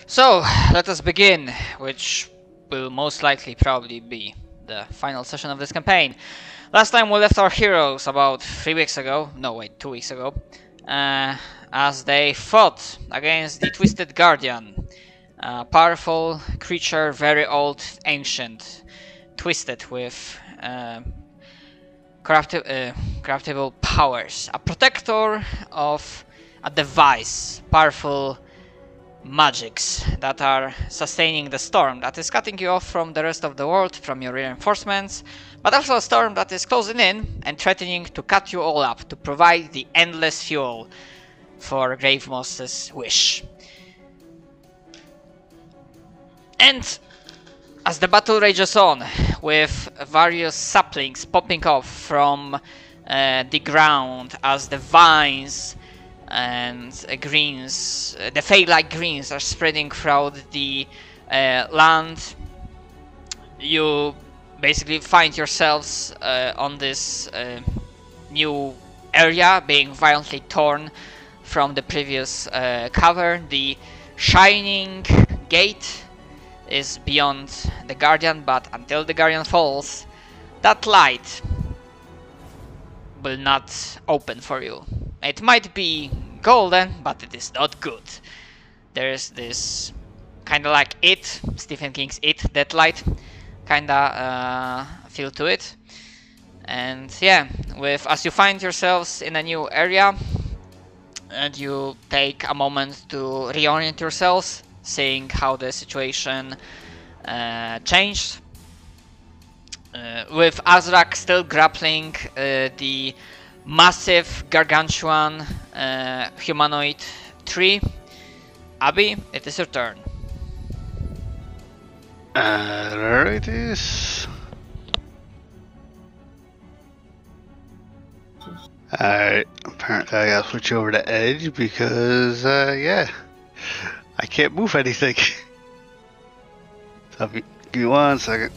So, let us begin, which will most likely probably be the final session of this campaign. Last time we left our heroes about 3 weeks ago, no wait, 2 weeks ago, as they fought against the Twisted Guardian, a powerful creature, very old, ancient, twisted with craftable powers, a protector of a device, powerful magics that are sustaining the storm that is cutting you off from the rest of the world, from your reinforcements, but also a storm that is closing in and threatening to cut you all up to provide the endless fuel for Gravemoss's wish. And as the battle rages on, with various saplings popping off from the ground as the vines and greens, the fey-like greens are spreading throughout the land, you basically find yourselves on this new area being violently torn from the previous cover. The shining gate is beyond the Guardian, but until the Guardian falls, that light will not open for you. It might be golden, but it is not good. There's this kind of like It, Stephen King's It, that light kinda feel to it. And yeah, as you find yourselves in a new area, and you take a moment to reorient yourselves, seeing how the situation changed. With Azrak still grappling the massive gargantuan humanoid tree. Abby, it is your turn. Alrighties. Alright, apparently I gotta switch over to Edge because, yeah, I can't move anything. So give me 1 second.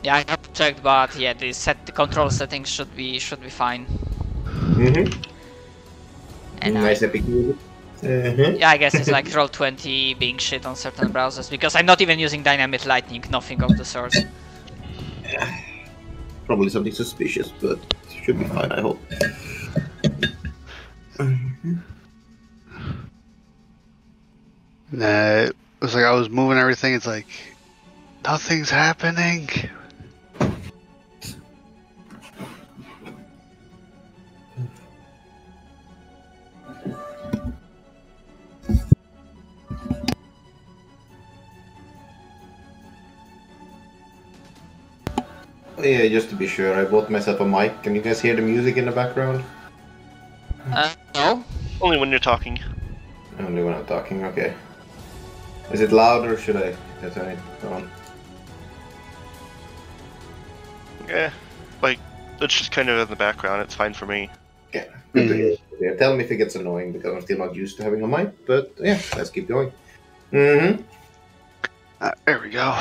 Yeah, I have checked, but yeah, the control settings should be fine. And nice epic music. Yeah, I guess it's like Roll20 being shit on certain browsers, because I'm not even using Dynamic Lightning, nothing of the sort. Probably something suspicious, but it should be fine, I hope. Nah, it was like I was moving everything, it's like, nothing's happening. Oh, yeah, just to be sure, I bought myself a mic. Can you guys hear the music in the background? No? Only when you're talking. Only when I'm talking, okay. Is it loud or should I turn it on? Yeah, like, it's just kind of in the background, it's fine for me. Yeah, good to hear. Yeah, tell me if it gets annoying because I'm still not used to having a mic, but yeah, let's keep going. There we go.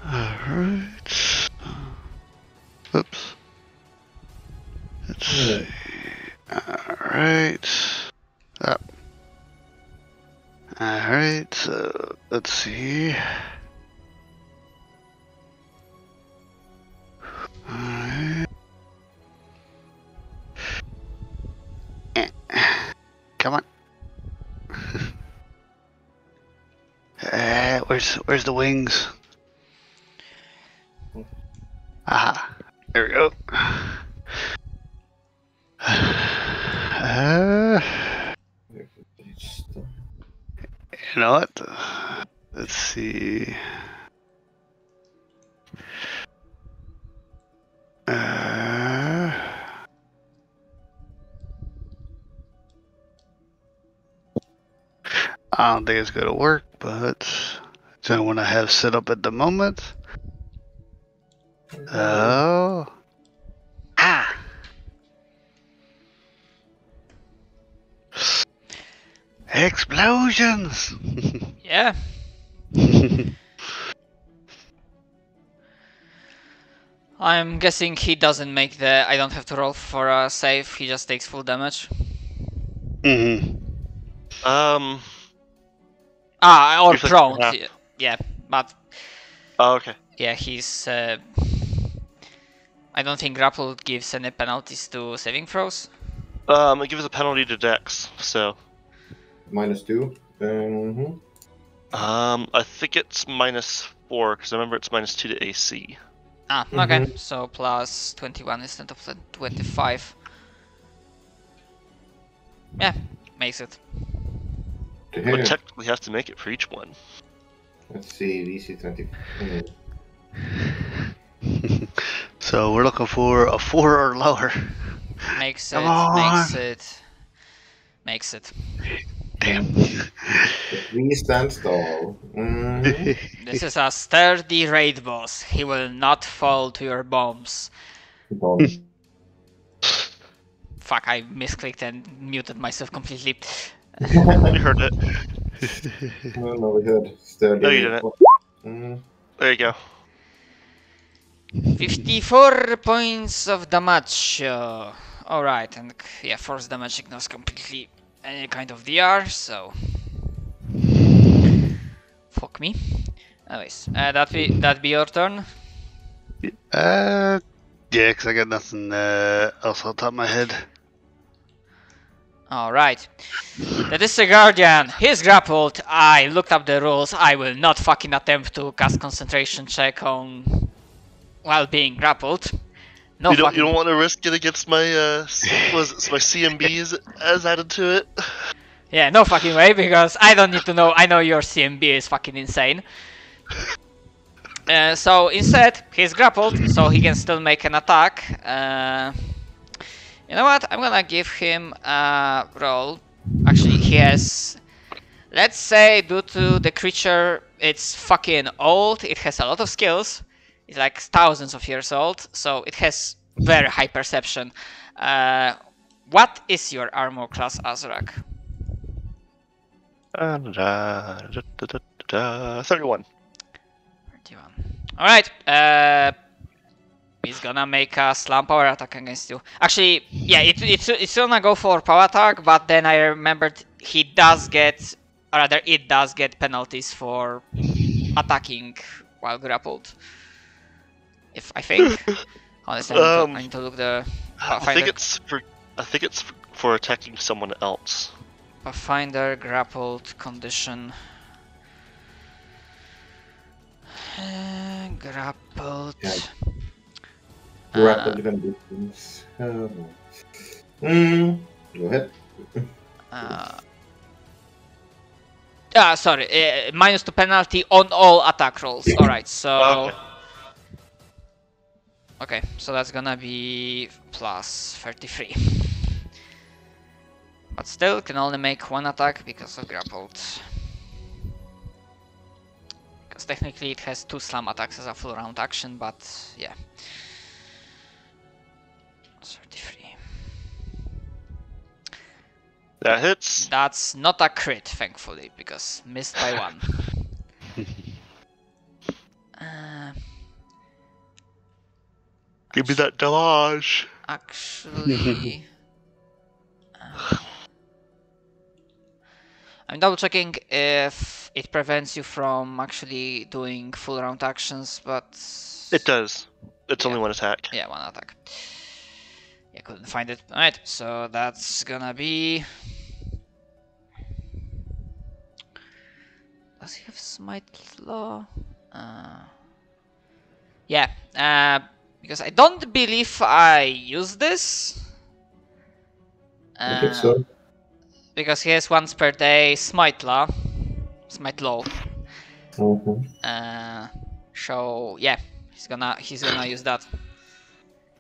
Alright. Oops. Let's see. Alright. Up. Alright, so let's see. Alright. Come on. Where's the wings? Aha, there we go. You know what? Let's see. I don't think it's gonna work, but it's the one I have set up at the moment. Oh. Ah. Explosions! Yeah. I'm guessing he doesn't make the... I don't have to roll for a save, he just takes full damage. Mm-hmm. Or You're prone. half. Yeah, but Oh, okay. yeah, he's... I don't think grapple gives any penalties to saving throws. It gives a penalty to Dex, so. -2. Mm-hmm. I think it's -4 because I remember it's -2 to AC. Okay, so plus 21 instead of 25. Yeah, makes it. But technically has to make it for each one. Let's see, DC 20. So we're looking for a 4 or lower. Makes Come it, on. makes it. Damn. We stand tall. Mhm. This is a sturdy raid boss. He will not fall to your bombs. Don't. Fuck, I misclicked and muted myself completely. We heard it. Oh, no, we heard sturdy. No, you didn't. Mm. There you go. 54 points of damage. Alright, and yeah, force damage ignores completely any kind of DR, so... Fuck me. Anyways, that be your turn? Yeah, because I got nothing else on top of my head. Alright. That is the Guardian. He's grappled. I looked up the rules. I will not fucking attempt to cast concentration check on... while being grappled. No You fucking... don't want to risk it against my my CMBs as added to it. Yeah, no fucking way, because I don't need to know. I know your CMB is fucking insane. So instead, he's grappled, so he can still make an attack. You know what? I'm gonna give him a roll. Actually, he has... Let's say, due to the creature, it's fucking old, it has a lot of skills. It's like thousands of years old, so it has very high perception. What is your armor class, Azrak? 31. 31. Alright, he's gonna make a slam power attack against you. Actually, yeah, it's gonna go for power attack, but then I remembered he does get, or rather it does get penalties for attacking while grappled. If I think. Honestly, I need to look the Pathfinder. I think it's for attacking someone else. Pathfinder grappled condition. Grappled. Yeah. Grappled conditions. Oh. Go ahead. Sorry, -2 penalty on all attack rolls. Alright, so... Okay, so that's gonna be plus 33. But still, can only make one attack because of grappled. Because technically it has 2 slam attacks as a full round action, but yeah. 33. That hits. That's not a crit, thankfully, because missed by 1. Give me that damage. Actually... I'm double checking if it prevents you from actually doing full round actions, but... It does. It's only one attack. Yeah, one attack. Yeah, couldn't find it. Alright, so that's gonna be... Does he have Smite Law? Yeah, because I don't believe I use this. I think so. Because he has once per day Smite Law. So yeah, he's gonna use that.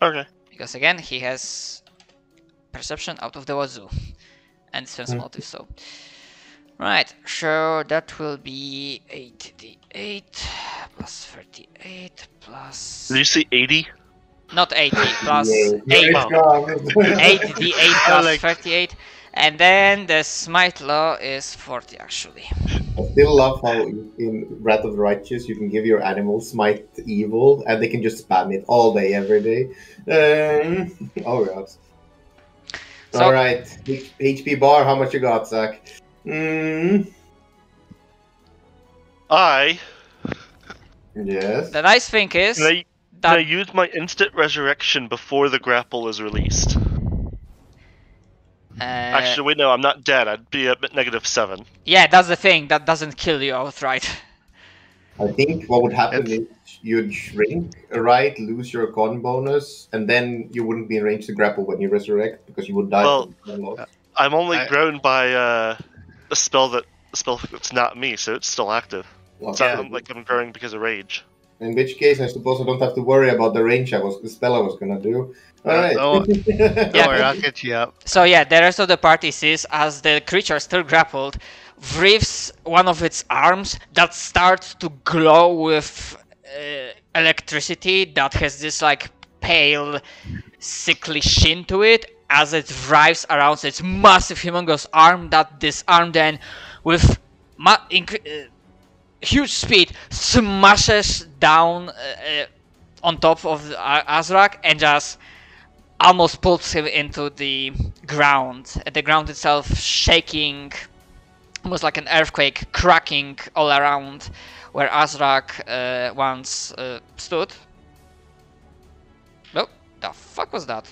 Okay. Because again, he has perception out of the wazoo and sense motive. So right, so that will be 8d8 plus 38 plus. Did you see 80? Not 80 plus Yeah. 8. Wow. 8d8 plus 38, and then the Smite Law is 40 actually. I still love how in Wrath of the Righteous you can give your animals smite evil and they can just spam it all day, every day. Oh god. So- Alright, HP bar, how much you got, Zach? I Yes. The nice thing is can I that use my instant resurrection before the grapple is released? Actually, wait, no, I'm not dead. I'd be at -7. yeah, that's the thing. That doesn't kill you outright. I think what would happen It's- is you'd shrink, right, lose your con bonus, and then you wouldn't be in range to grapple when you resurrect because you would die Well, from con loss. I'm only I- grown by a spell that's not me, so it's still active. Well, It's not like I'm growing because of rage. in which case, I suppose I don't have to worry about the spell I was gonna do. All right. Don't Yeah. worry, I'll get you up. So yeah, the rest of the party sees as the creature still grappled, wreathes one of its arms that starts to glow with electricity that has this like pale, sickly sheen to it as it writhes around its massive, humongous arm. That this arm then, with huge speed, smashes down on top of Azrak and just almost pulls him into the ground. The ground itself shaking, almost like an earthquake, cracking all around where Azrak once stood. Oh, the fuck was that?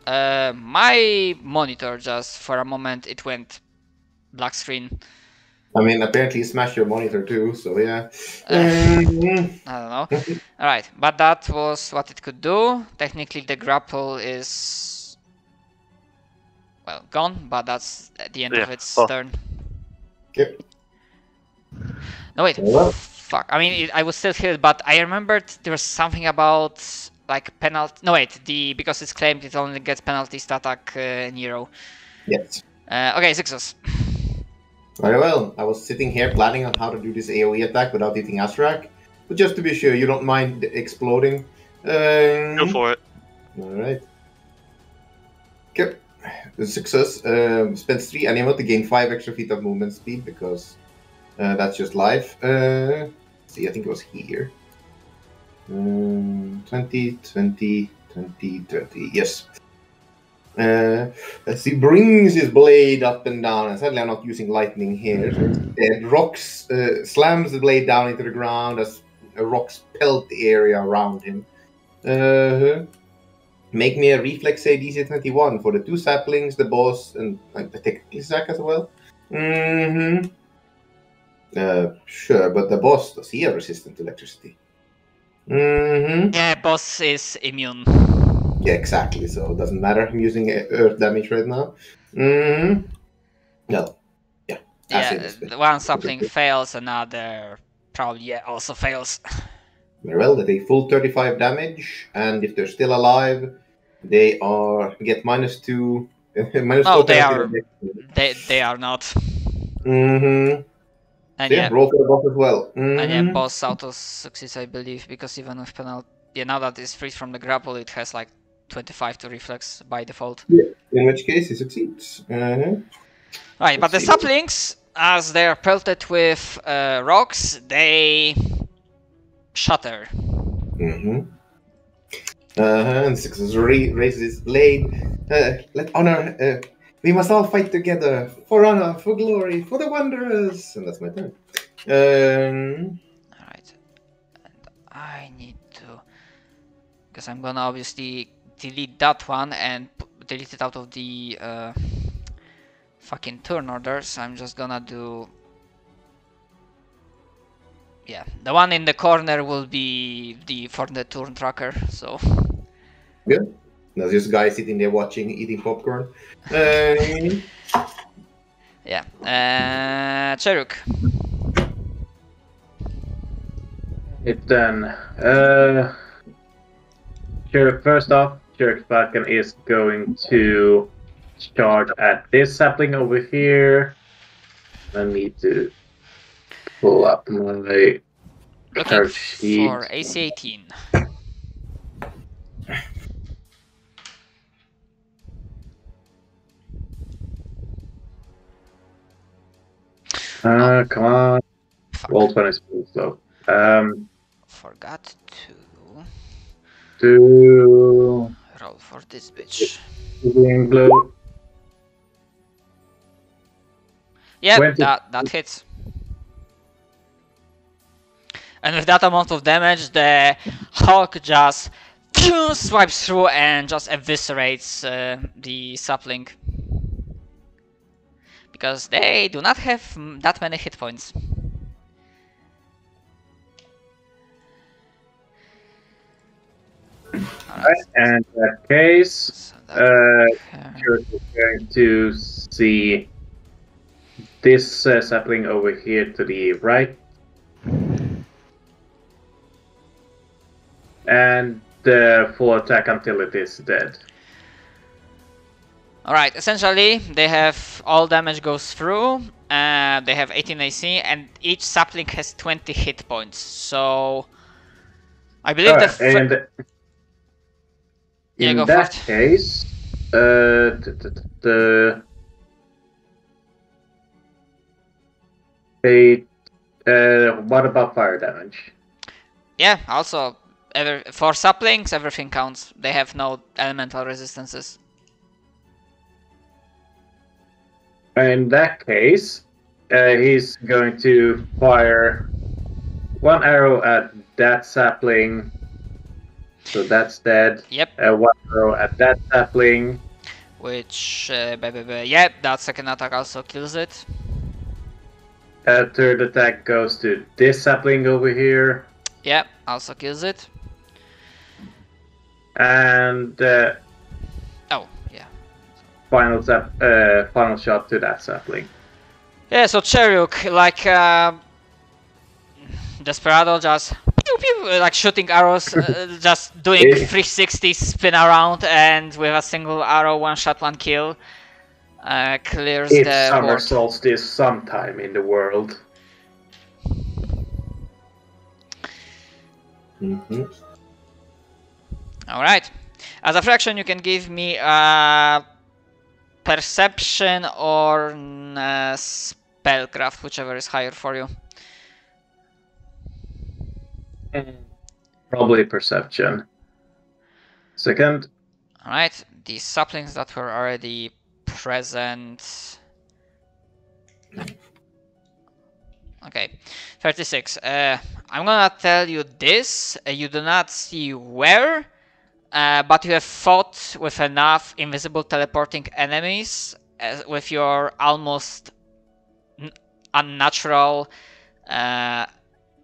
My monitor just for a moment it went black screen. I mean, apparently you smashed your monitor too, so yeah. I don't know. Alright, but that was what it could do. Technically the grapple is well gone, but that's at the end of Yeah, its well. turn. Okay. No wait, Well. fuck. I mean, I was still hit, but I remembered there was something about like penalty. No wait, because it's claimed it only gets penalties to attack Nero. Yes. Okay, success. Very well. I was sitting here planning on how to do this AoE attack without hitting Azrak, but just to be sure, you don't mind exploding. Go for it. All right. Okay. Success. Spends 3 anima to gain 5 extra feet of movement speed because that's just life. See, I think it was here. 20, 20, 20, 30. Yes. As he brings his blade up and down, and sadly I'm not using lightning here. So instead, rocks slams the blade down into the ground as rocks pelt the area around him. Make me a reflex save DC 21 for the 2 saplings, the boss, and the technically Zack as well. Sure, but the boss, does he have resistant to electricity? Yeah, boss is immune. Yeah, exactly. So it doesn't matter. I'm using earth damage right now. No. Yeah. Yeah, one sapling fails, another probably also fails. Very well. They take full 35 damage, and if they're still alive, they get -2. minus No, 4 they penalty are. damage. They are not. Mm-hmm. And So yeah, roll for the boss as well. and yeah, boss auto succeeds, I believe, because even with penalty, yeah, now that it's free from the grapple, it has like 25 to reflex by default. Yeah. In which case, he succeeds. Right, but the Let's see. saplings, as they are pelted with rocks, they shatter. And Success raises his blade. Let honor. We must all fight together for honor, for glory, for the Wanderers. And that's my turn. Alright, and I need to, because I'm gonna obviously delete that one and delete it out of the fucking turn order. So I'm just gonna do. Yeah, the one in the corner will be for the turn tracker. So Good. There's this guy sitting there watching, eating popcorn. yeah, Cheruk. It then. First off, Cheruk Falcon is going to charge at this sapling over here. I need to pull up my Looking charge sheet. for AC 18. Come on. Fuck. Roll 20 speed, so. Forgot to To. roll for this bitch. Healing blow. Yep, 20. that hits. And with that amount of damage, the Hulk just swipes through and just eviscerates the sapling. Because they do not have that many hit points. Alright. And in that case, So that you're going to see this sapling over here to the right. And the full attack until it is dead. Alright, essentially they have all damage goes through, they have 18 AC, and each sapling has 20 hit points. So I believe And yeah, in go that for it. case, what about fire damage? Yeah, also for saplings everything counts. They have no elemental resistances. In that case, he's going to fire one arrow at that sapling, so that's dead. Yep. One arrow at that sapling. Which, yeah, that second attack also kills it. Third attack goes to this sapling over here. Yeah, also kills it. And oh, yeah. Final shot to that sapling. Yeah, so Cheruk, like Desperado, just pew pew, like shooting arrows, just doing 360 spin around, and with a single arrow, one shot, one kill, clears It's the summer board. solstice sometime in the world. Mm-hmm. Alright. As a fraction, you can give me a perception or spellcraft, whichever is higher for you. Probably perception. Second. Alright, the saplings that were already present. Okay, 36. I'm gonna tell you this. You do not see where, but you have fought with enough invisible teleporting enemies with your almost unnatural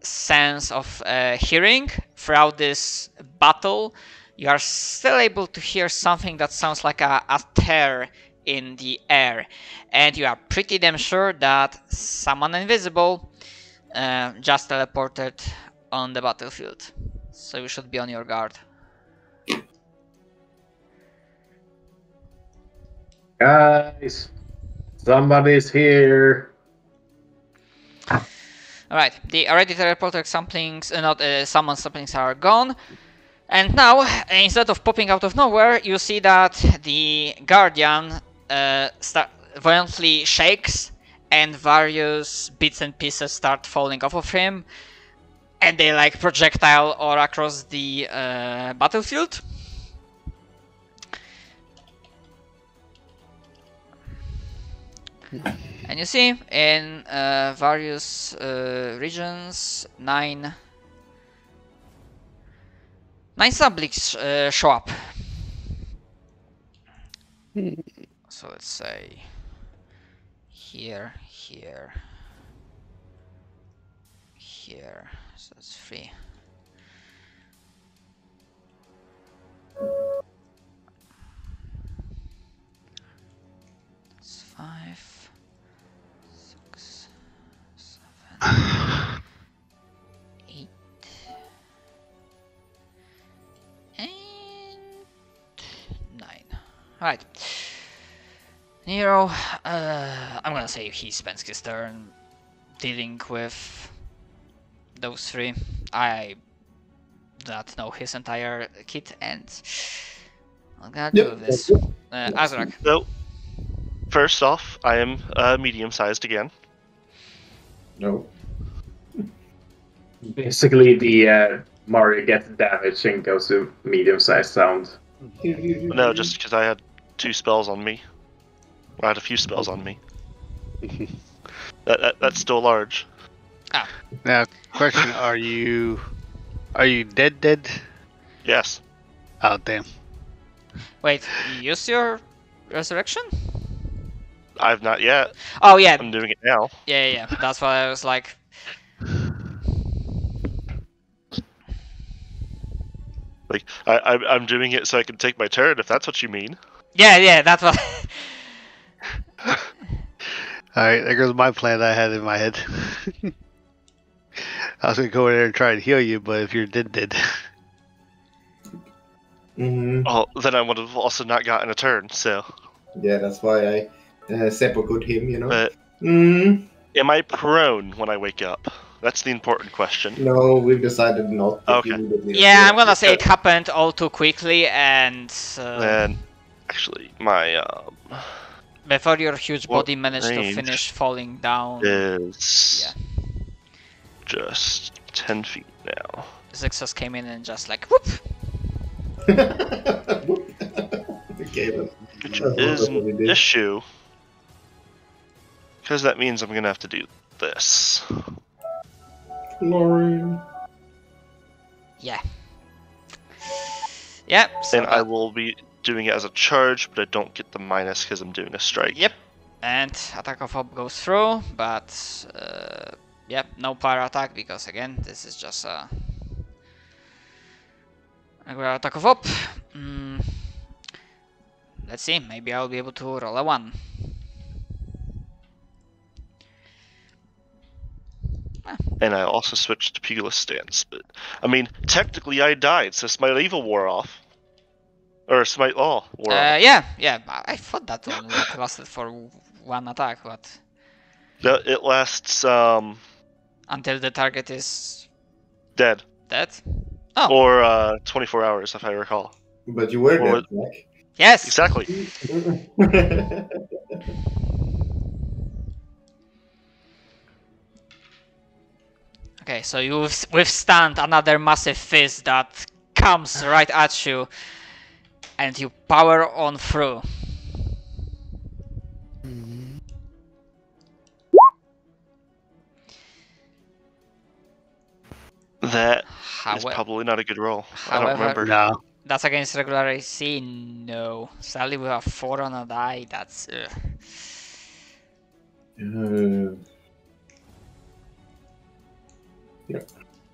sense of hearing throughout this battle. You are still able to hear something that sounds like a tear in the air, and you are pretty damn sure that someone invisible just teleported on the battlefield. So you should be on your guard. Guys, somebody's here. Alright, the already teleported samplings, summon samplings are gone. And now, instead of popping out of nowhere, you see that the Guardian violently shakes and various bits and pieces start falling off of him. And they like projectile or across the battlefield. And you see in various regions, nine saplings show up. So let's say here, here, here. So that's 3. That's 5, 6, 7, 8, and 9. Alright. Nero, I'm gonna say he spends his turn dealing with those 3. I do not know his entire kit, and I'm gonna do this. Azrak. So, first off, I am medium-sized again. No. Basically, the Mario gets damaged and goes to medium-sized sound. No, just because I had 2 spells on me. I had a few spells on me. That's still large. Now, question: Are you dead? Yes. Oh damn! Wait, you use your resurrection? I've not yet. Oh yeah, I'm doing it now. yeah. That's what I was like. Like I'm doing it so I can take my turn. If that's what you mean. Yeah, that's what. All right, there goes my plan I had in my head. I was gonna go in there and try and heal you, but if you're dead. Mm-hmm. Oh, then I would have also not gotten a turn. So. Yeah, that's why I seppuku him, you know. But am I prone when I wake up? That's the important question. No, we've decided not. To Okay. immediately Yeah, I'm appear. gonna say it happened all too quickly, and Then, actually, my before your huge what body managed to range finish falling down, is yeah. just 10 feet now. Zixos came in and just like whoop. Okay, then. Which That's is what we an did. issue. Because that means I'm gonna have to do this. Lauren. Yeah. Yeah. So And I will be doing it as a charge, but I don't get the minus because I'm doing a strike. Yep. And attack of hope goes through, but yep, no power attack because again, this is just a regular attack of hope. Let's see, maybe I'll be able to roll a 1. And I also switched to Pugilist stance, but I mean, technically I died, so Smite Evil wore off. Or Smite Law wore off. Yeah. I thought that only lasted for 1 attack, but It lasts until the target is dead. dead. Oh, Or 24 hours, if I recall. But you were Or dead, Jack. yes. Exactly. Okay, so you withstand another massive fist that comes right at you, and you power on through. That is However, probably not a good roll. I However- don't remember. No. that's against regular AC. No, sadly we have 4 on a die. That's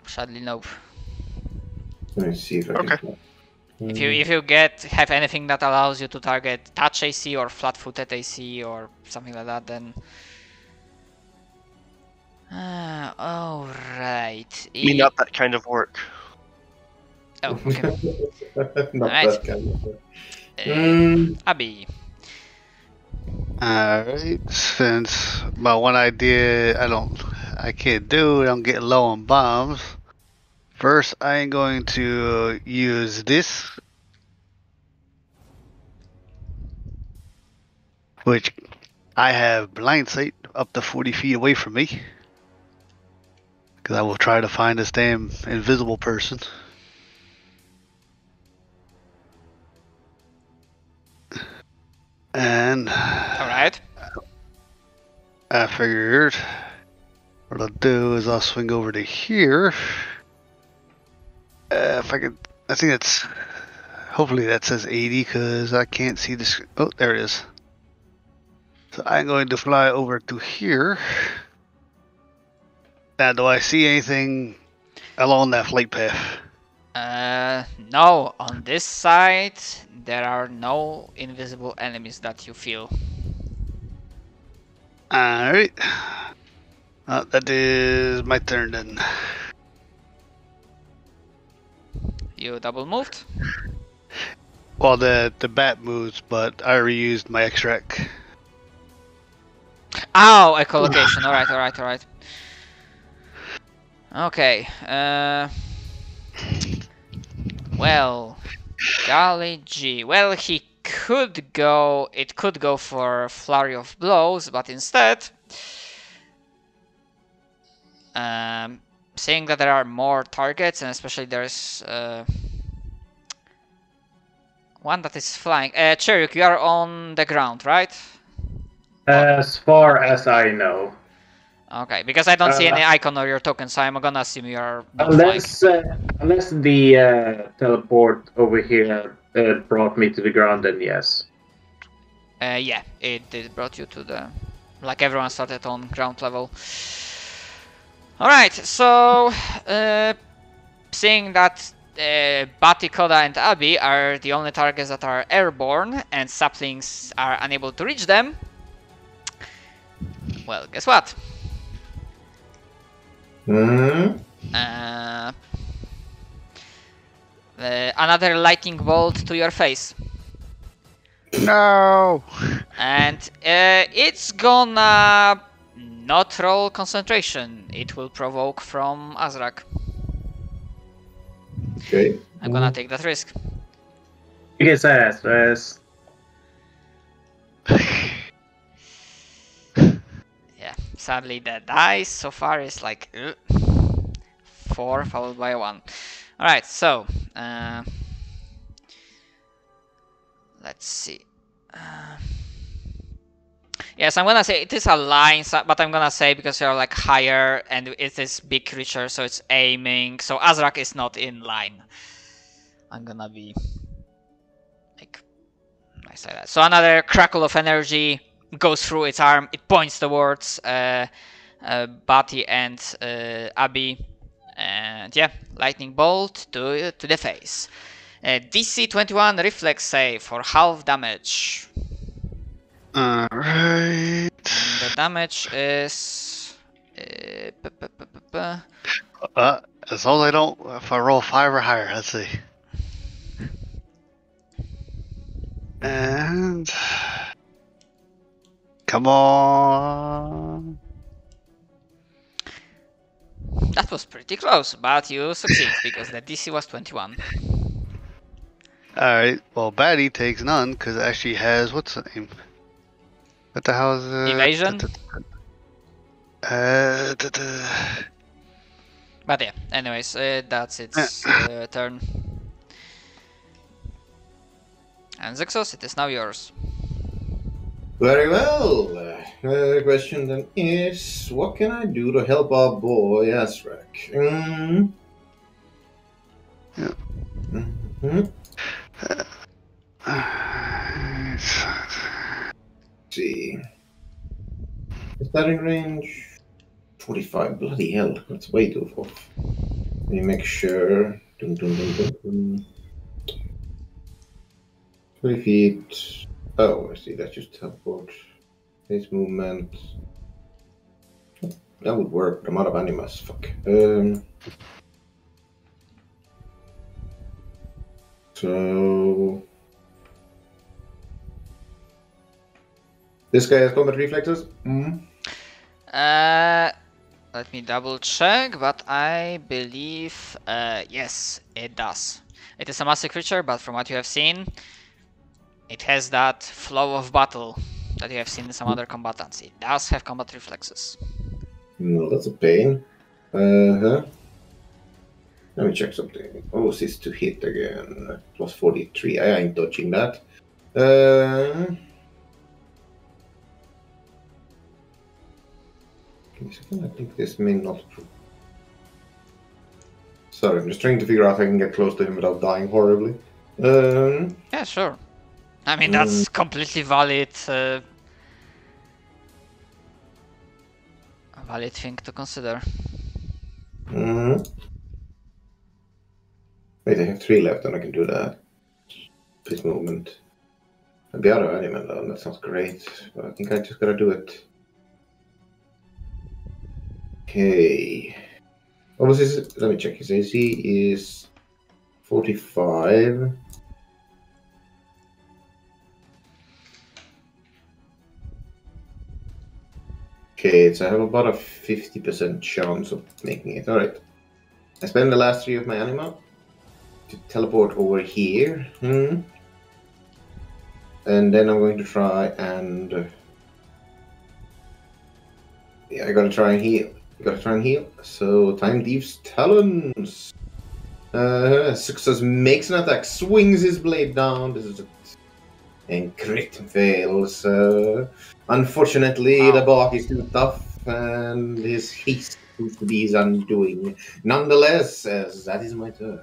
sadly no. Let me see if I Okay. can. If you have anything that allows you to target touch AC or flat-footed AC or something like that, then. All right. I mean, not that kind of work. Oh, okay. Not Alright. that kind of. Abby. Alright, since my one idea I can't do, I'm getting low on bombs. First, I'm going to use this, which I have blind sight up to 40 feet away from me. Because I will try to find this damn invisible person. And Alright. I figured what I'll do is I'll swing over to here. If I could, I think that's, hopefully that says 80 because I can't see this. Oh, there it is. So I'm going to fly over to here. Now, do I see anything along that flight path? No, on this side there are no invisible enemies that you feel. Alright. That is my turn then. You double moved? Well, the bat moves, but I reused my extract. Oh, echolocation. Alright. Okay. Well, golly gee. Well, he could go. It could go for flurry of blows, but instead, seeing that there are more targets, and especially there's one that is flying. Cheruk, you are on the ground, right? As far as I know. Okay, because I don't see any icon or your token, so I'm gonna assume you are not Unless the teleport over here brought me to the ground, then yes. Yeah, it brought you to the... Like everyone started on ground level. Alright, so... seeing that Bati, Koda and Abby are the only targets that are airborne and saplings are unable to reach them, well, guess what? Another lightning bolt to your face. No! And it's gonna not roll concentration. It will provoke from Azrak. Okay. I'm gonna take that risk. Yes, yes. Yeah, sadly the dice so far is like 4 followed by a 1. Alright, so let's see. Yes, I'm gonna say it is a line, but I'm gonna say because you're like higher and it is big creature, so it's aiming. So Azrak is not in line. I'm gonna be like, I say that. So another crackle of energy goes through its arm. It points towards Bati and Abby, and yeah, lightning bolt to the face. DC 21 reflex save for half damage. Alright. And the damage is... As long as I don't, if I roll 5 or higher, let's see. And... Come on! That was pretty close, but you succeed because the DC was 21. Alright, well, Batty takes none because it actually has, what's the name? What the hell is it? Evasion? But yeah, anyways, that's its turn. And Zexos, it is now yours. Very well. The question then is, what can I do to help our boy Azrak? See. Is that in range? 45. Bloody hell. That's way too off. Let me make sure. 20 feet. Oh, I see. That's just teleport. Face movement. That would work, but I'm out of animas. Fuck. So... This guy has combat reflexes? Let me double check, but I believe yes, it does. It is a massive creature, but from what you have seen, it has that flow of battle that you have seen in some other combatants. It does have combat reflexes. No, that's a pain. Let me check something. Oh, it's to hit again. Plus 43. I ain't dodging that. Give me a second. I think this may not. Sorry, I'm just trying to figure out if I can get close to him without dying horribly. Yeah, sure. I mean, that's completely valid. A valid thing to consider. Wait, I have 3 left and I can do that. This movement. I'd be out of animal though, and that sounds great. But I think I just gotta do it. Okay. What was his? Let me check. His AC is 45. Okay, so I have about a 50% chance of making it. Alright. I spend the last 3 of my anima to teleport over here. And then I'm going to try and... yeah, I gotta try and heal Gotta try and heal. So, Time Thief's Talons. Success makes an attack, swings his blade down. This is and crit fails. Unfortunately, the bark is too tough, and his haste proves to be his undoing. Nonetheless, that is my turn.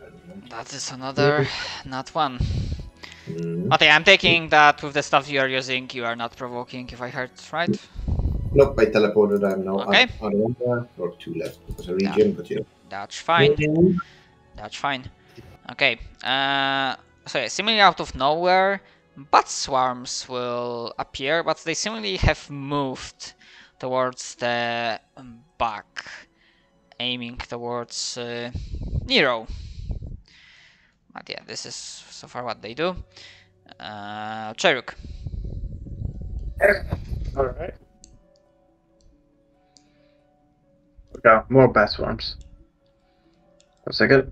That is another not one. Mm. Okay, I'm taking that with the stuff you are using, you are not provoking, if I heard right. Nope, I teleported. I'm now Okay. out of one there, or two left because I regen, but you know. That's fine. That's fine. Okay. So yeah, seemingly out of nowhere, bat swarms will appear, but they seemingly have moved towards the back, aiming towards Nero. But yeah, this is so far what they do. Cheruk. Alright. Okay, more bat swarms. A second.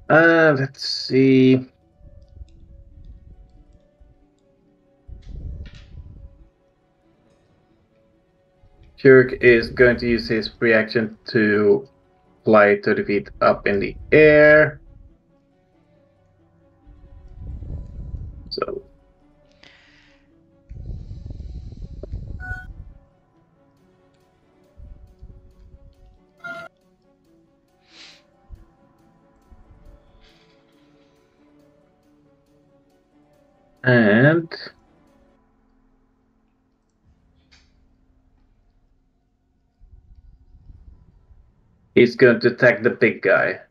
Let's see. Shurk is going to use his reaction to fly 30 feet up in the air. So. And he's going to attack the big guy.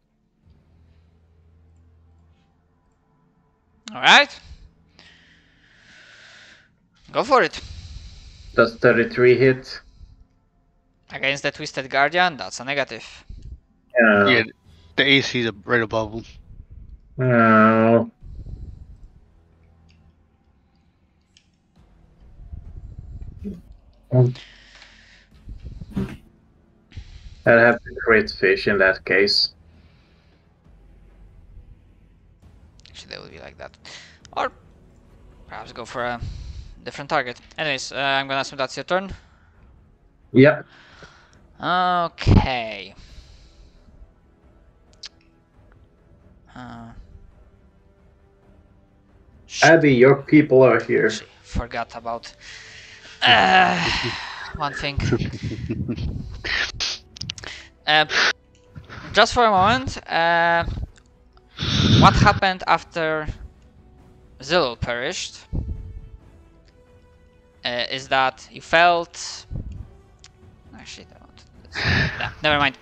Alright. Go for it. Does 33 hit? Against the Twisted Guardian, that's a negative. Yeah, the AC is right above him. Oh. I'd have to crit fish in that case. Actually, they will be like that. Or perhaps go for a different target. Anyways, I'm gonna assume that's your turn. Yep. Okay. Abby, your people are here. Actually, forgot about one thing. Just for a moment, what happened after Zilul perished is that you felt... Actually, never mind.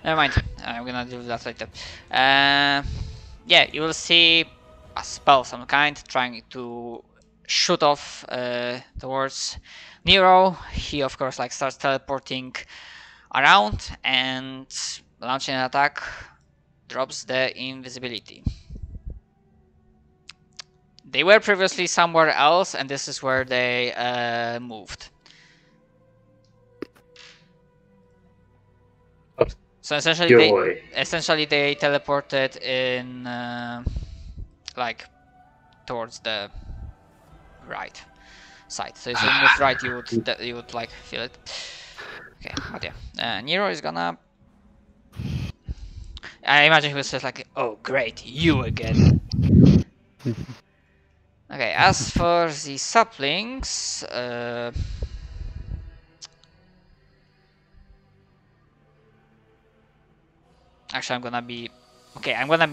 Never mind. I'm gonna do that later. Yeah, you will see a spell of some kind trying to shoot off towards Nero. He, of course, like starts teleporting around and launching an attack. Drops the invisibility. They were previously somewhere else, and this is where they moved. So essentially, they teleported in like towards the right side. So if you move right, you would like feel it. Okay, but yeah, Nero is gonna. I imagine he was just like, "Oh, great, you again." Okay, as for the saplings, actually, I'm gonna be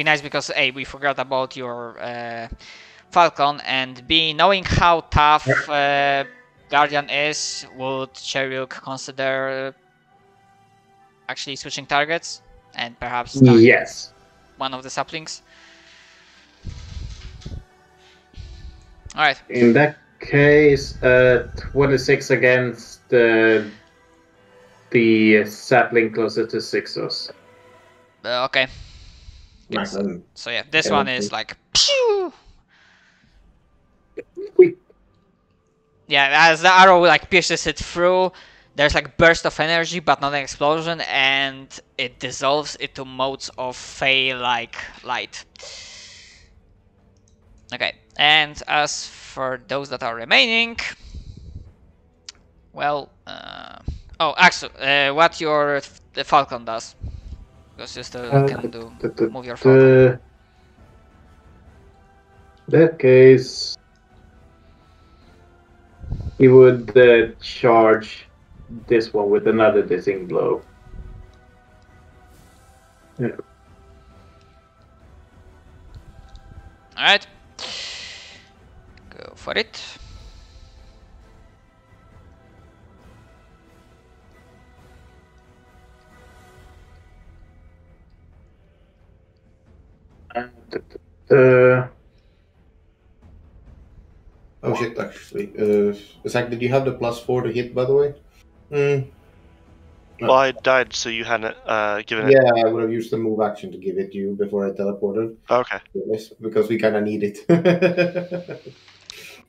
nice because A, we forgot about your Falcon, and B, knowing how tough Guardian is, would Cheruk consider actually switching targets and perhaps yes, one of the saplings? All right. In that case, 26 against the sapling closer to Sixos. Okay. Nice. So yeah, this one is like pew! Yeah, as the arrow like pierces it through, there's like burst of energy, but not an explosion, and it dissolves into motes of fey-like light. Okay, And as for those that are remaining, well, oh, actually, what your the Falcon does, because you still can do move your Falcon. That case, he would charge this one with another dissing blow. Yeah. All right, go for it. Oh shit, actually. Zach, did you have the +4 to hit, by the way? Well, I died, so you hadn't given it. Yeah, I would have used the move action to give it to you before I teleported. Okay. Yes, because we kind of need it.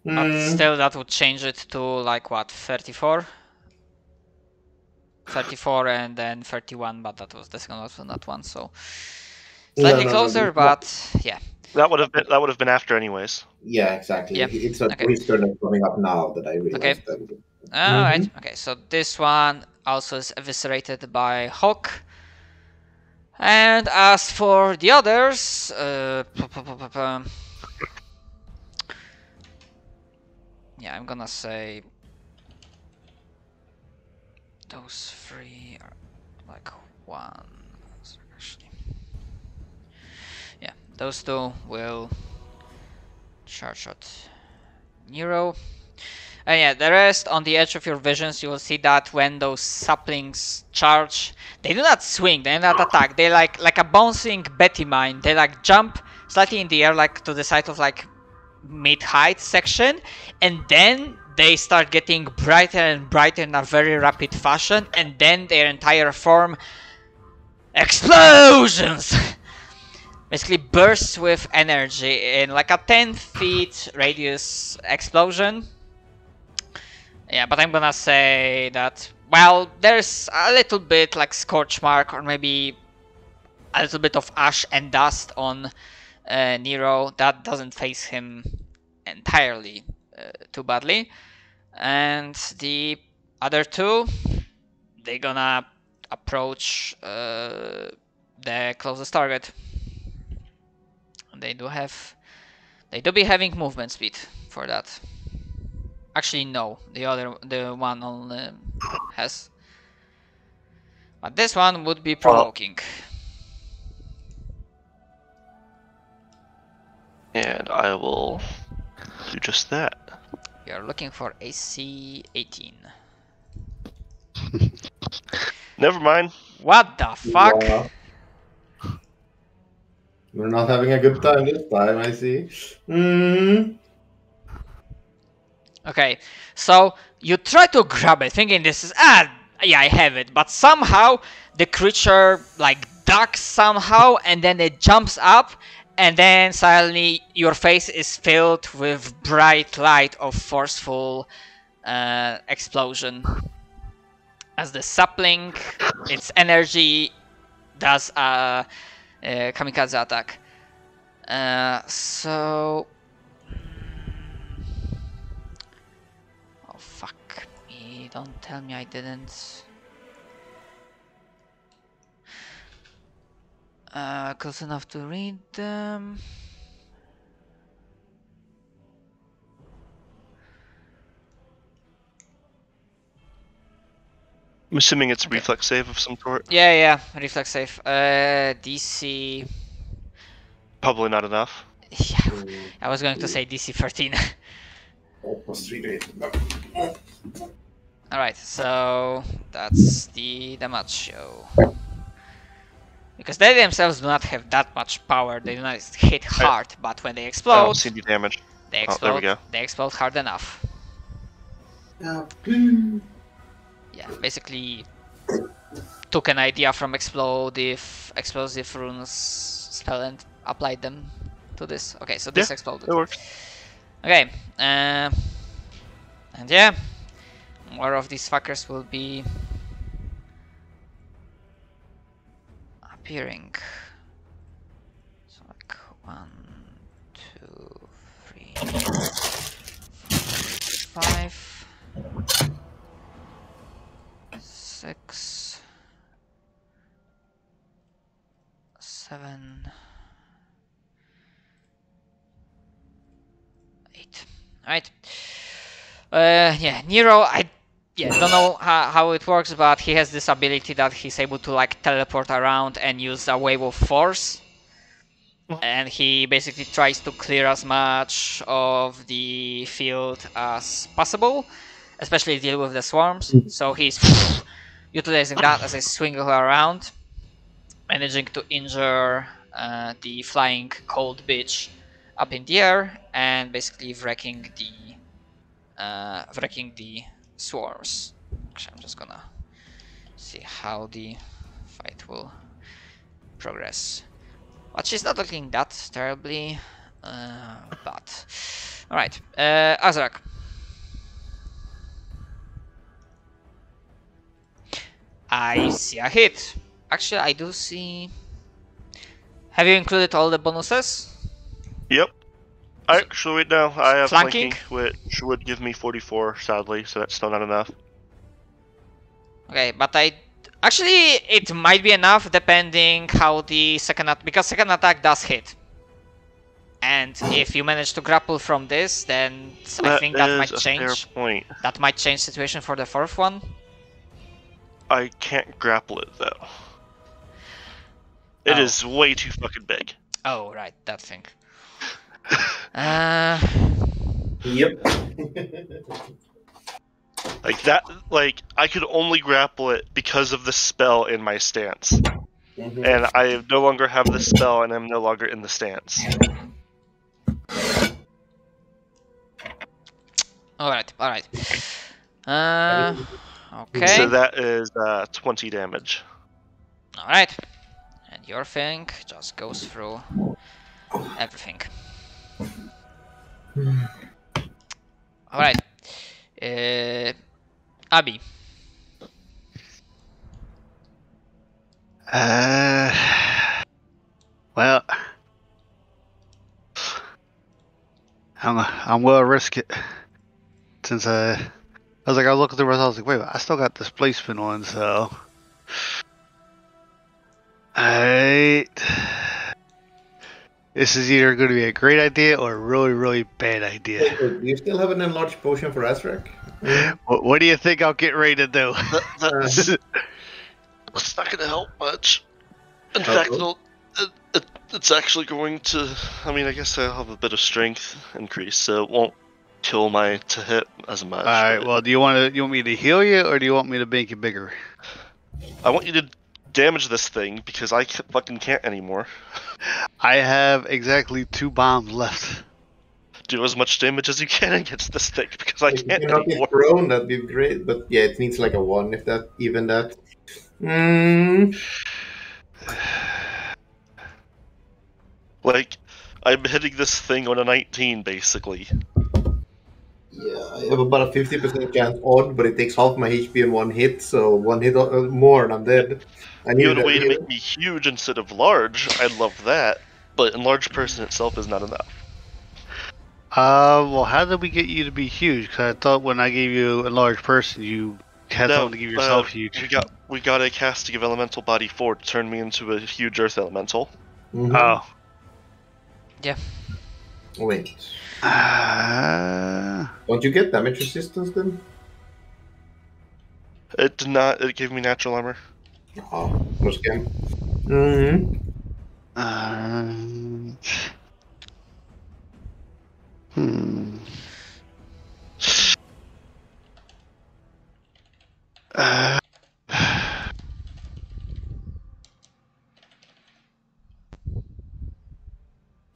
But still, that would change it to like what, 34? 34 and then 31, but that was the second one, not one, so slightly closer, but yeah. That would have been after anyways. Yeah, exactly. Yeah. It's a Okay. his turn coming up now that I realized that. Alright, okay, so this one also is eviscerated by Hawk. And as for the others, yeah, I'm gonna say those three are like one. Actually, yeah, those two will charge at Nero. And yeah, the rest on the edge of your visions, you will see that when those saplings charge, they do not swing, they do not attack. They like a bouncing Betty mine. They like jump slightly in the air, like to the side of like mid-height section, and then they start getting brighter and brighter in a very rapid fashion, and then their entire form explosions. Basically bursts with energy in like a 10 feet radius explosion. Yeah, but I'm gonna say that, well, there's a little bit like scorch mark or maybe a little bit of ash and dust on Nero. That doesn't face him entirely too badly. And the other two, they're gonna approach the closest target. They do be having movement speed for that. Actually, no, the one only has. But this one would be provoking. And I will do just that. You're looking for AC 18. Never mind. What the fuck? Yeah. We're not having a good time this time, I see. Okay, so you try to grab it, thinking this is yeah, I have it, but somehow the creature like ducks somehow, and then it jumps up, and then suddenly your face is filled with bright light of forceful explosion. As the sapling, its energy does a kamikaze attack. So. Oh, fuck me. Don't tell me I didn't. Close enough to read them. I'm assuming it's a reflex save of some sort. Yeah, reflex save. DC. Probably not enough. Yeah, I was going to say DC 13. +3 to hit. Alright, so that's the damage show. Because they themselves do not have that much power, they do not hit hard, but when they I explode, don't see any damage. they Oh, there we explode, go. they explode hard enough. Yeah. Yeah, basically took an idea from explosive runes spell and applied them to this. Okay, so this Yeah, exploded. It works. Okay, and yeah, more of these fuckers will be appearing. So like 1, 2, 3. 5, 6, 7, 8. Alright. Yeah, Nero, I don't know how it works, but he has this ability that he's able to like teleport around and use a wave of force. And he basically tries to clear as much of the field as possible, especially deal with the swarms. So he's utilizing that as a swing around, managing to injure the flying cold bitch up in the air and basically wrecking the swarms. Actually, I'm just gonna see how the fight will progress. But she's not looking that terribly bad. Alright, Azrak. I see a hit. Actually, I do see... Have you included all the bonuses? Yep. Actually, wait, no, I have Flanking? flanking, which would give me 44, sadly, so that's still not enough. Okay, but actually, it might be enough depending how the second attack... Because second attack does hit. And if you manage to grapple from this, then I think that might change. Fair point. That might change situation for the fourth one. I can't grapple it, though. It is way too fucking big. Oh, right, that thing. Yep. Like that, like, I could only grapple it because of the spell in my stance. And I no longer have the spell and I'm no longer in the stance. Alright. Okay. So that is 20 damage. Alright. And your thing just goes through everything. Alright. Abby. Well, I'm gonna risk it. Since I was looking through my I was like, wait, I still got displacement on, so this is either going to be a great idea or a really, really bad idea. Do you still have an enlarged potion for Azrak? What do you think I'll get ready to do? That's not going to help much. In fact, it's actually going to... I mean, I guess I'll have a bit of strength increase, so it won't kill my to hit as much. Alright, well, do you want me to heal you, or do you want me to make it bigger? I want you to damage this thing, because I fucking can't anymore. I have exactly 2 bombs left. Do as much damage as you can against this thing, because I can't If you anymore. get prone, that'd be great, but yeah, it needs like a 1, if that, even that. Like, I'm hitting this thing on a 19, basically. Yeah, I have about a 50% chance odd, but it takes half my HP in 1 hit, so 1 hit more and I'm dead. I need You had a way to make me huge instead of large, I love that, but enlarged person itself is not enough. Well, how did we get you to be huge? Because I thought when I gave you a large person, you had something to give yourself huge. We got a casting of Elemental Body 4 to turn me into a huge Earth Elemental. Oh. Yeah. Wait. Don't you get damage resistance then? It did not, it gave me natural armor. Oh, no scam.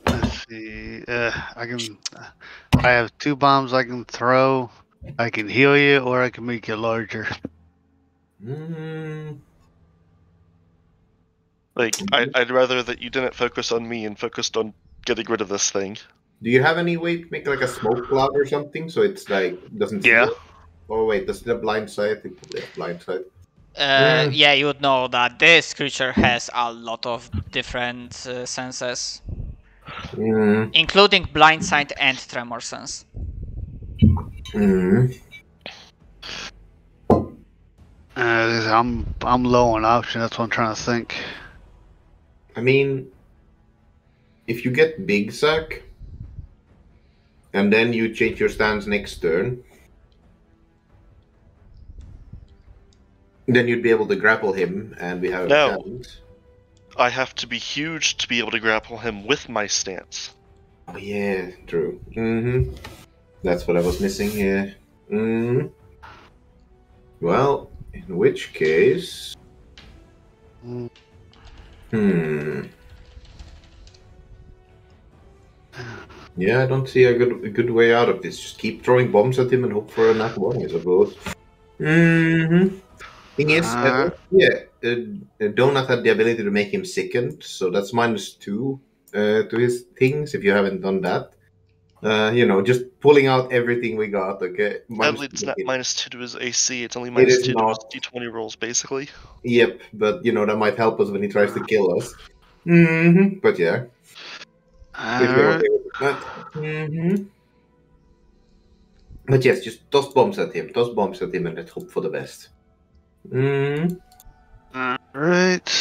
Let's see. I have 2 bombs I can throw. I can heal you, or I can make you larger. Like, I'd rather that you didn't focus on me and focused on getting rid of this thing. Do you have any way to make like a smoke cloud or something so it's like doesn't see Yeah. it? Oh wait, does it have blind sight? It probably has blind sight. Yeah, you would know that this creature has a lot of different senses, including blind sight and tremor sense. Mm. I'm low on option. That's what I'm trying to think. I mean, if you get Big Sack, and then you change your stance next turn, then you'd be able to grapple him, and we have No. chance. I have to be huge to be able to grapple him with my stance. Oh yeah, true. Mm-hmm. That's what I was missing here. Mm. Well, in which case, Mm. Yeah, I don't see a good way out of this. Just keep throwing bombs at him and hope for a nat one, I suppose. Mm-hmm. Thing is, Donut had the ability to make him sickened, so that's -2 to his things. If you haven't done that, just pulling out everything we got. Okay, Sadly, it's not -2 to his AC. It's only It is -2 to his not. D20 rolls, basically. Yep, but that might help us when he tries to kill us. Mm-hmm. But yeah. If you're Alright. okay with that. Mm-hmm. But yes, just toss bombs at him. Toss bombs at him and let's hope for the best. Mm. Alright.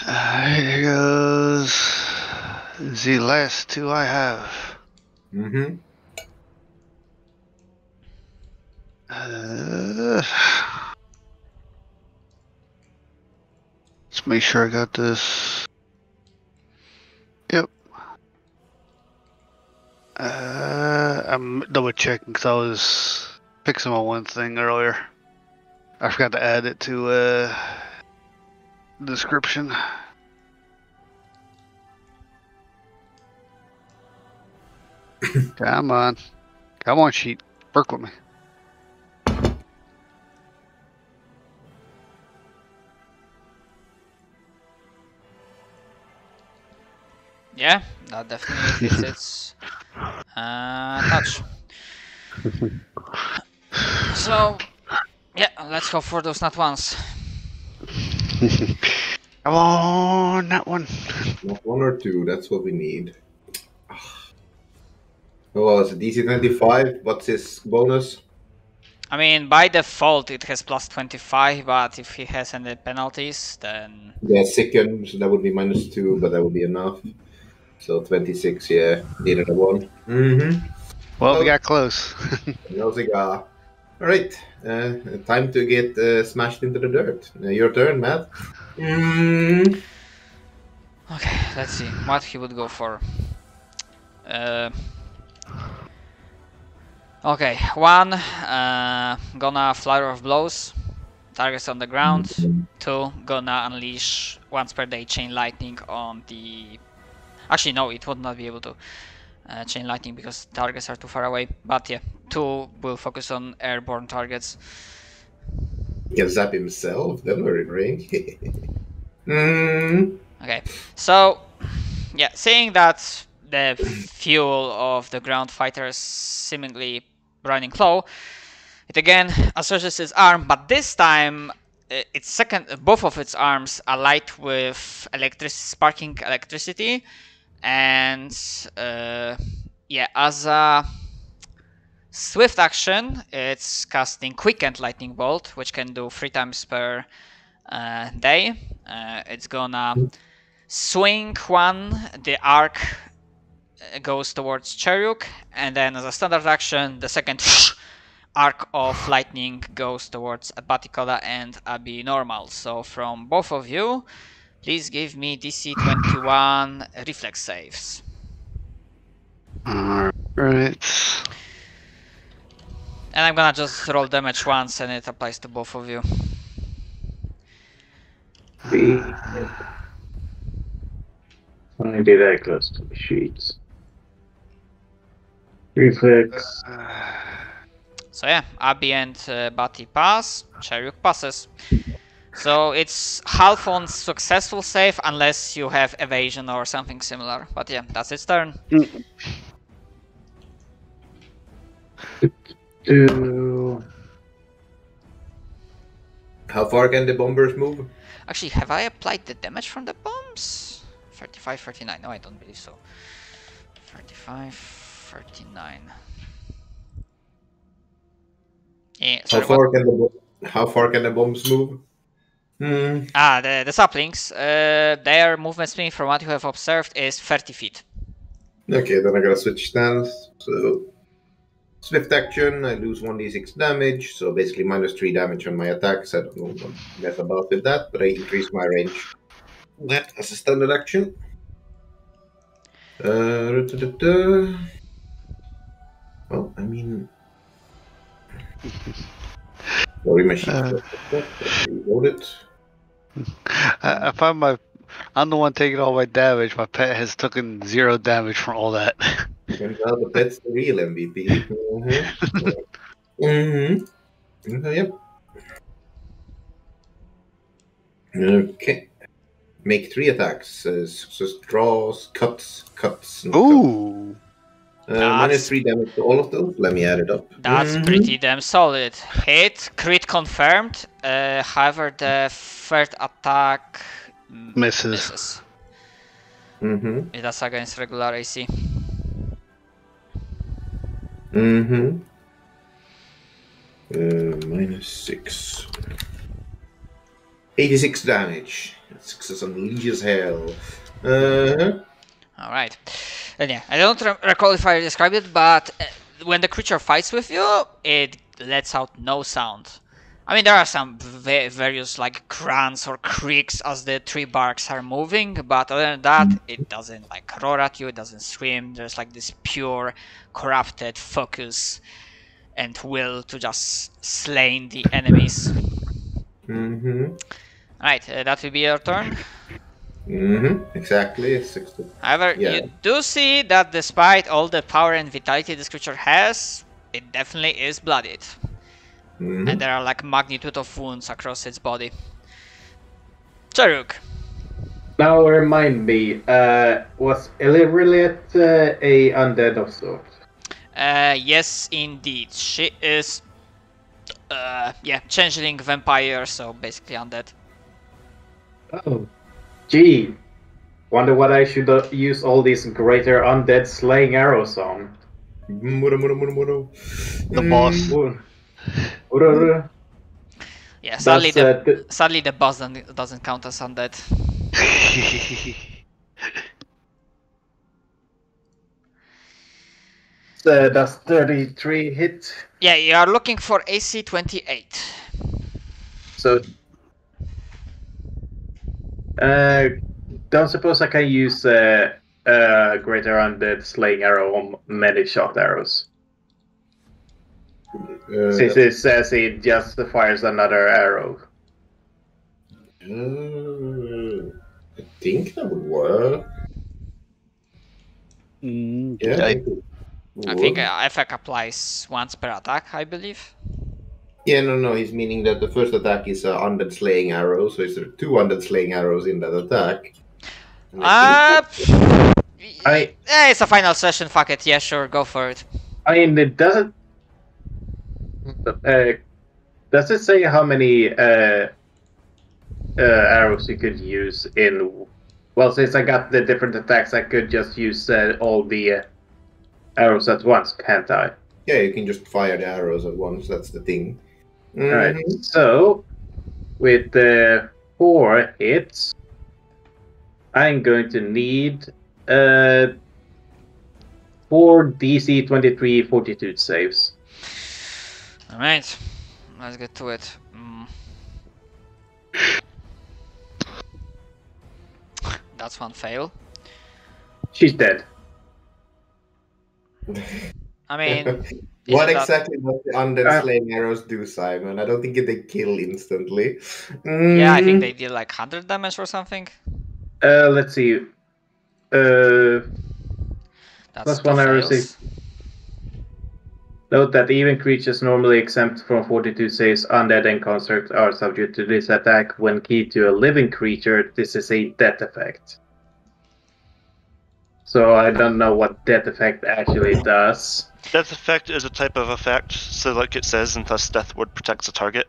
Here goes the last two I have. Mm-hmm. Let's make sure I got this. Yep. I'm double checking because I was fixing my one thing earlier. I forgot to add it to description. Come on. Come on, sheet. Work with me. Yeah, that definitely fits its touch. So, yeah, let's go for those nat ones. Come on, that one. Not 1 or 2, that's what we need. Oh, it's a DC 25. What's his bonus? I mean, by default it has plus 25, but if he has any penalties, then... Yeah, sickened, so that would be -2, but that would be enough. So 26, yeah. Needed a 1. Mm-hmm. Well, we got close. No cigar. Alright, time to get smashed into the dirt. Your turn, Matt. Mm. Okay, let's see what he would go for. Okay, 1, gonna Flurry of Blows, targets on the ground. 2, gonna unleash once per day Chain Lightning on the... Actually, no, it would not be able to Chain Lightning because targets are too far away. But yeah, 2 will focus on airborne targets. He can zap himself, that very ring. Mm. Okay, so yeah, seeing that the fuel of the ground fighter is seemingly running low, it again asserts its arm, but this time both of its arms are light with sparking electricity, and yeah, as a swift action, it's casting Quickened Lightning Bolt, which can do 3 times per day. It's gonna swing 1, the arc goes towards Cheruk, and then as a standard action, the second arc of lightning goes towards Batikoda and Abi Normal. So from both of you, please give me DC 21 reflex saves. Alright. And I'm gonna just roll damage once and it applies to both of you. Only be very close to the sheets. Reflex. So yeah, Abi and Bati pass, Cheruk passes. So it's half on successful save unless you have evasion or something similar. But yeah, that's its turn. How far can the bombers move? Actually, have I applied the damage from the bombs? 35, 39. No, I don't believe so. 35, 39. Yeah, How sorry, far what? can the bombs move? The saplings, their movement speed from what you have observed is 30 feet. Okay, then I gotta switch stance. So, swift action, I lose 1d6 damage, so basically -3 damage on my attacks. I don't know what mess about with that, but I increase my range. That as a standard action. Well, I mean. Sorry, machine. Reload it. I find I'm the one taking all my damage. My pet has taken 0 damage from all that. And now the pet's the real MVP. Yep. Okay. Make 3 attacks. Just draws, cuts, and Ooh. cuts. -3 damage to all of those. Let me add it up. That's pretty damn solid. Hit, crit confirmed. However, the third attack Misses. That's against regular AC. -6. 86 damage. Success unleashes hell. Alright. And yeah, I don't recall if I described it, but when the creature fights with you, it lets out no sound. I mean, there are some various like grunts or creaks as the tree barks are moving, but other than that, it doesn't like roar at you, it doesn't scream. There's like this pure, corrupted focus and will to just slaying the enemies. Alright, that will be your turn. Exactly. However, you do see that despite all the power and vitality this creature has, it definitely is bloodied. And there are like magnitude of wounds across its body. Charuk. Now remind me, was Elirilet a undead of sorts? Yes, indeed. She is, changeling vampire, so basically undead. Oh, gee. Wonder what I should use all these greater undead slaying arrows on. The boss. Yeah, sadly the boss doesn't count as undead. Does 33 hit? Yeah, you are looking for AC 28. So, don't suppose I can use greater undead slaying arrow on many shot arrows. Since it says it just fires another arrow. I think that would work. Yeah, I think effect applies once per attack, I believe. Yeah, no, he's meaning that the first attack is undead slaying arrow, so is there 2 undead slaying arrows in that attack? It's a final session, fuck it, yeah, sure, go for it. I mean, it doesn't... does it say how many arrows you could use in... Well, since I got the different attacks, I could just use all the arrows at once, can't I? Yeah, you can just fire the arrows at once, that's the thing. Alright, so with the 4 hits, I'm going to need 4 DC 23 fortitude saves. Alright, let's get to it. That's one fail. She's dead. I mean... What exactly does the undead slaying arrows do, Simon? I don't think they kill instantly. Yeah, I think they deal like 100 damage or something. Let's see. That's plus 1 arrow save. Note that even creatures normally exempt from 42 saves, undead and constructs are subject to this attack. When keyed to a living creature, this is a death effect. So I don't know what death effect actually does. Death effect is a type of effect, so like it says, and thus death ward protects the target.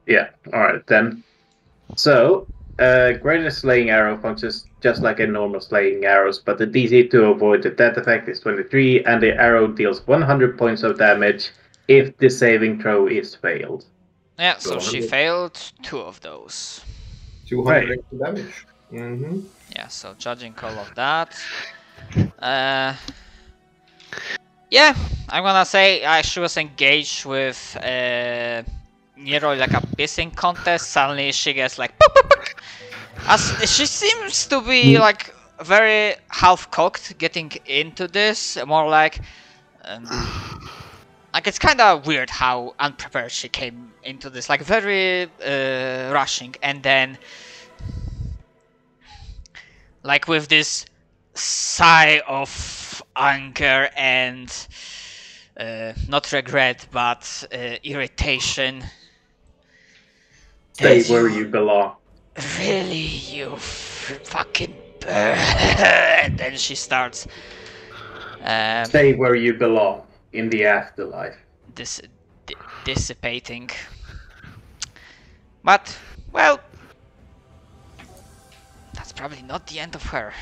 Yeah, alright then. So, greater slaying arrow functions just like a normal slaying arrows, but the DC to avoid the death effect is 23, and the arrow deals 100 points of damage if the saving throw is failed. Yeah, so Go she ahead. failed 2 of those. 200 Right. extra damage. Mm-hmm. Yeah, so judging all of that. Yeah, I'm gonna say she was engaged with nearly like a pissing contest. Suddenly she gets like as she seems to be like very half cocked getting into this, more like it's kind of weird how unprepared she came into this, like very rushing, and then like with this sigh of anger and not regret but irritation. Stay Did where you belong. really, you fucking and then she starts Stay where you belong in the afterlife. dissipating. But well, that's probably not the end of her.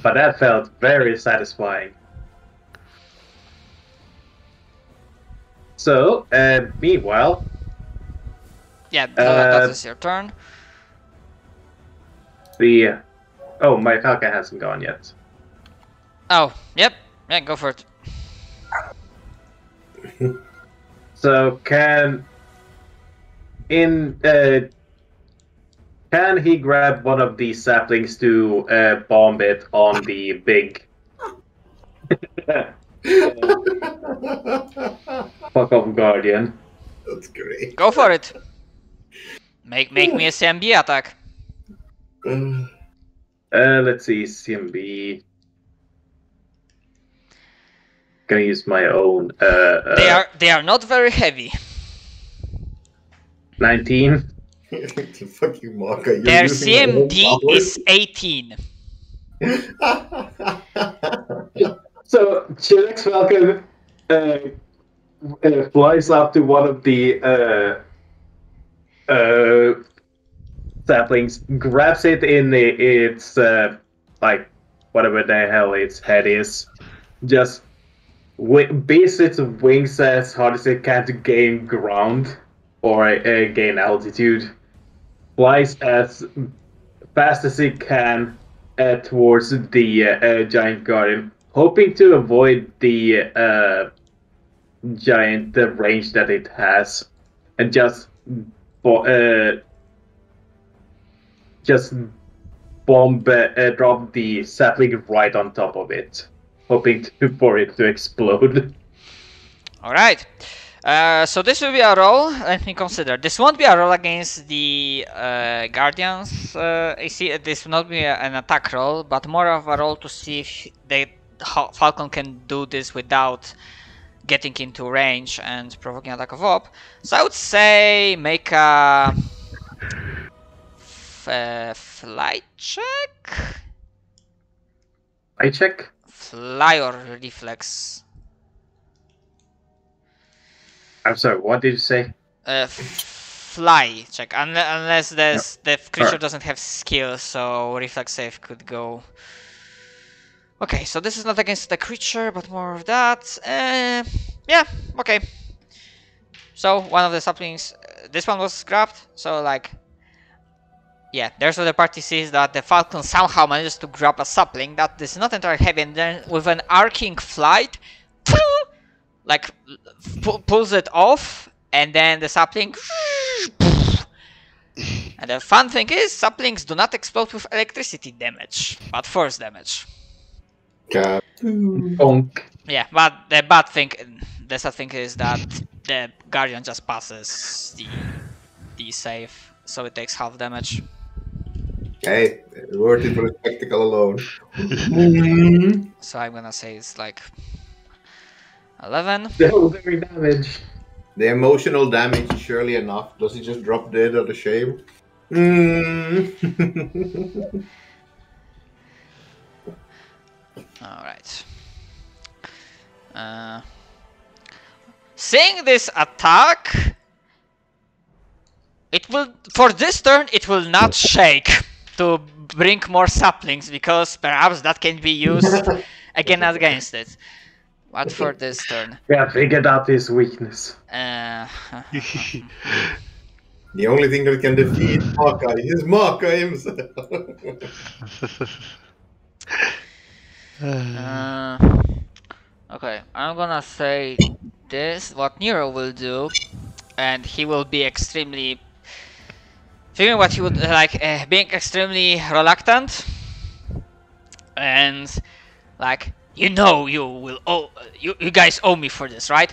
But that felt very satisfying. So, meanwhile, Yeah, that is your turn. Oh, my Falcon hasn't gone yet. Oh, yep. Yeah, go for it. So can he grab one of these saplings to bomb it on the big fuck off guardian? That's great. Go for it. Make me a CMB attack. Let's see, CMB. Gonna use my own. They are not very heavy. 19. Fuck you, Marka. Their CMD is 18. So Chilex Falcon flies up to one of the saplings, grabs it in its like whatever the hell its head is, just beats its wings as hard as it can to gain ground or gain altitude, flies as fast as it can towards the giant guardian, hoping to avoid the giant range that it has, and just drop the sapling right on top of it, hoping for it to explode. Alright. So this will be a roll. Let me consider. This won't be a roll against the Guardians AC. This will not be an attack roll, but more of a roll to see if Falcon can do this without getting into range and provoking attack of op. So I would say make a flight check? I check. Fly or reflex? I'm sorry, what did you say? Fly check, unless the creature doesn't have skill, so reflex save could go. Okay, so this is not against the creature, but more of that. Yeah, okay. So one of the saplings, this one was grabbed, so like, yeah, there's where the party sees that the Falcon somehow manages to grab a sapling that is not entirely heavy, and then with an arcing flight, like pulls it off, and then the sapling. And the fun thing is, saplings do not explode with electricity damage, but force damage. Bonk. Yeah, but the bad thing, the sad thing is that the Guardian just passes the save, so it takes half damage. Hey, worth it for the spectacle alone. So I'm gonna say it's like 11. Still doing damage. The emotional damage is surely enough. Does he just drop dead out of shame? Alright. Seeing this attack, it will, for this turn, it will not shake to bring more saplings, because perhaps that can be used again against it. But for this turn, Yeah, figured out his weakness. uh, The only thing that can defeat Maka is Maka himself. okay, I'm gonna say this, what Nero will do, and he will be extremely, figuring what he would like, being extremely reluctant, and like, you know, you will you guys owe me for this, right?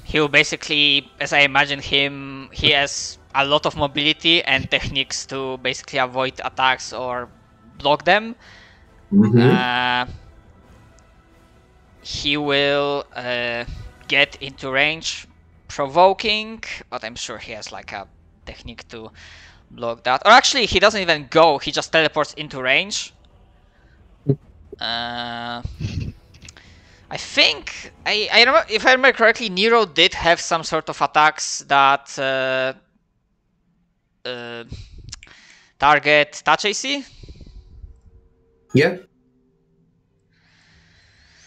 He will basically, as I imagine him, he has a lot of mobility and techniques to basically avoid attacks or block them. He will get into range, provoking, but I'm sure he has like a technique to block that. Or actually, he doesn't even go, he just teleports into range. I think, I remember, if I remember correctly, Nero did have some sort of attacks that target touch AC. Yeah.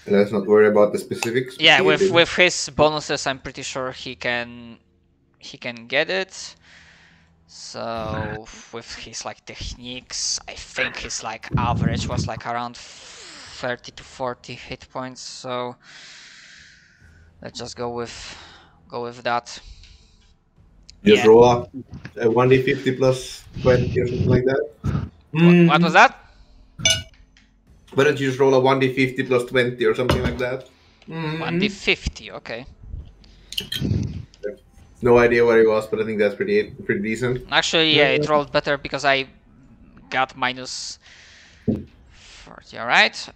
Let's not worry about the specifics. Yeah, with his bonuses, I'm pretty sure he can get it. So with his like techniques, I think his like average was like around 30 to 40 hit points. So let's just go with that. Just roll up a 1d50 plus 20 or something like that. What was that? Why don't you just roll a 1d50 plus 20 or something like that? 1d50, okay. No idea where he was, but I think that's pretty decent. Actually, yeah, it rolled better because I got minus 40. All right.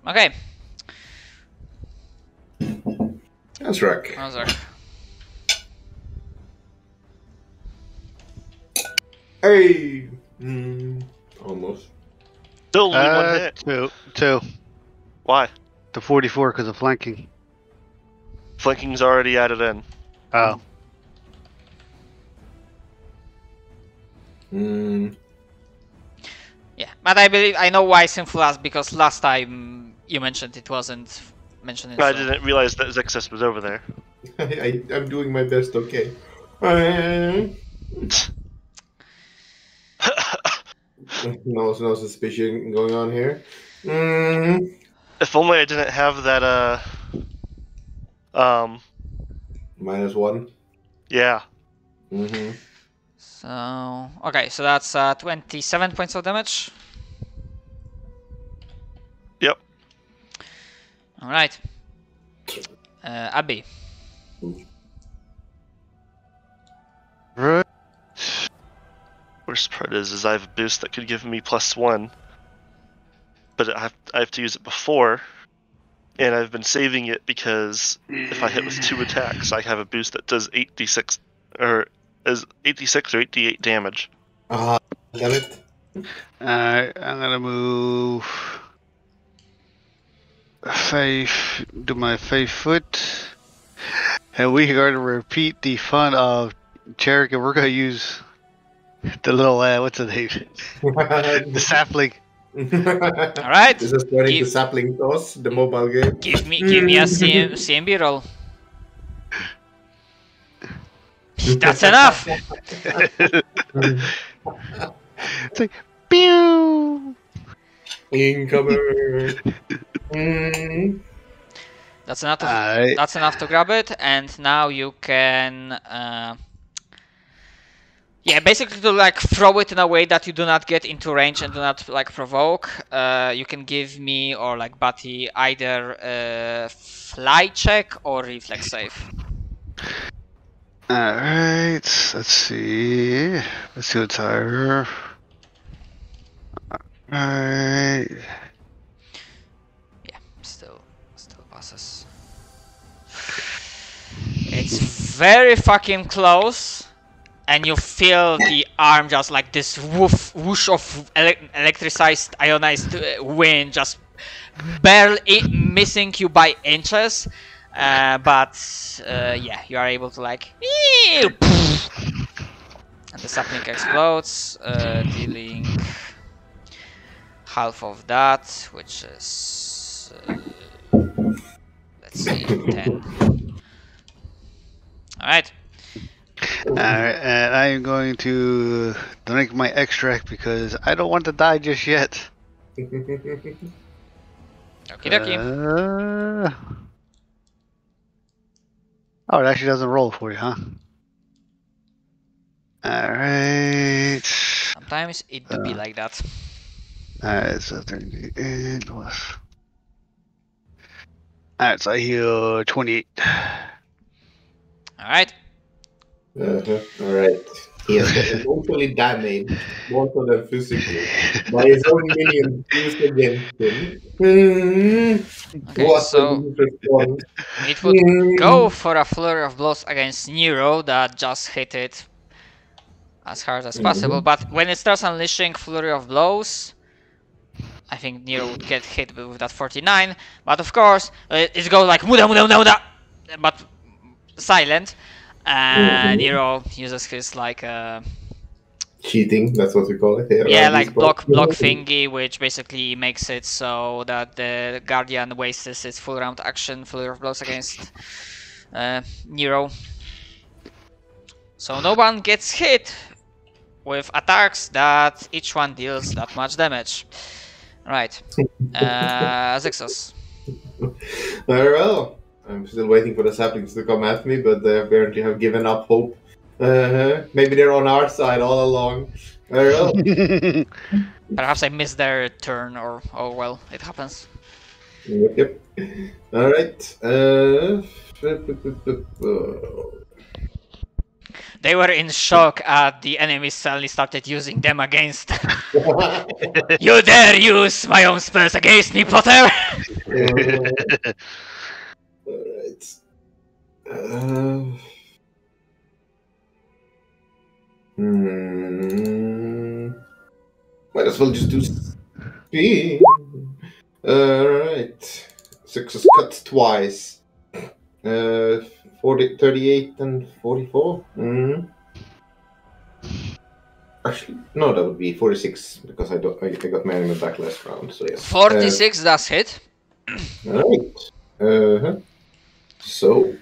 Okay. That's right. Hey! Almost. Still only one hit. Two. Why? The 44 because of flanking. Flanking's already added in. Oh. Yeah, but I know why Sinful asked, because last time you mentioned it wasn't mentioned. I didn't realize that Zexus was over there. I'm doing my best, okay. No suspicion going on here. If only I didn't have that, -1. Yeah. So, okay, so that's 27 points of damage. Yep. Alright. Abby. Right. Worst part is I have a boost that could give me +1, but I have to use it before, and I've been saving it because if I hit with 2 attacks, I have a boost that does 8d6 or 88 damage. Damn it. Alright, I'm gonna move 5, do my 5 foot, and we are going to repeat the fun of Cherokee. We're gonna use the little what's the name? The sapling. Alright. This is turning to sapling toss, the mobile game. Give me a CMB roll. That's enough. It's like pew. Incomer. That's enough. That's enough to grab it, and now you can. Yeah, basically to like throw it in a way that you do not get into range and do not like provoke. You can give me or like Batty either a fly check or reflex save. Alright, let's see. Let's see what's higher. Alright. Yeah, still passes. It's very fucking close. And you feel the arm just like this whoosh of electricized, ionized wind just barely missing you by inches. But yeah, you are able to like the sapling explodes, dealing half of that, which is let's see, 10. All right. Alright, and I am going to drink my extract because I don't want to die just yet. Okie dokie. Oh, it actually doesn't roll for you, huh? Alright. Sometimes it do be like that. Alright, so 38 plus. Alright, so I heal 28. All right. All right. He has been emotionally damaged, more so than physically, by his own minions used against him. Okay, What so a response. it would go for a flurry of blows against Nero that just hit it as hard as possible, but when it starts unleashing flurry of blows, I think Nero would get hit with that 49, but of course it goes like muda muda muda muda, but silent, and Nero uses his like Cheating, that's what we call it here. yeah, like block thingy, which basically makes it so that the Guardian wastes its full round action, flurry of blows against Nero. So no one gets hit with attacks that each one deals that much damage. Right. Zixos. Very well. I'm still waiting for the saplings to come at me, but they apparently have given up hope. Maybe they're on our side all along. Very well. Perhaps I missed their turn, or oh well, it happens. Yep. All right. They were in shock at the enemies suddenly started using them against. You dare use my own spells against me, Potter! Alright. Might as well just do speed. Alright. Success cut twice. 38 and 44. Actually, no, that would be 46 because I got my enemy back last round. So yes. 46 does hit. Alright. So.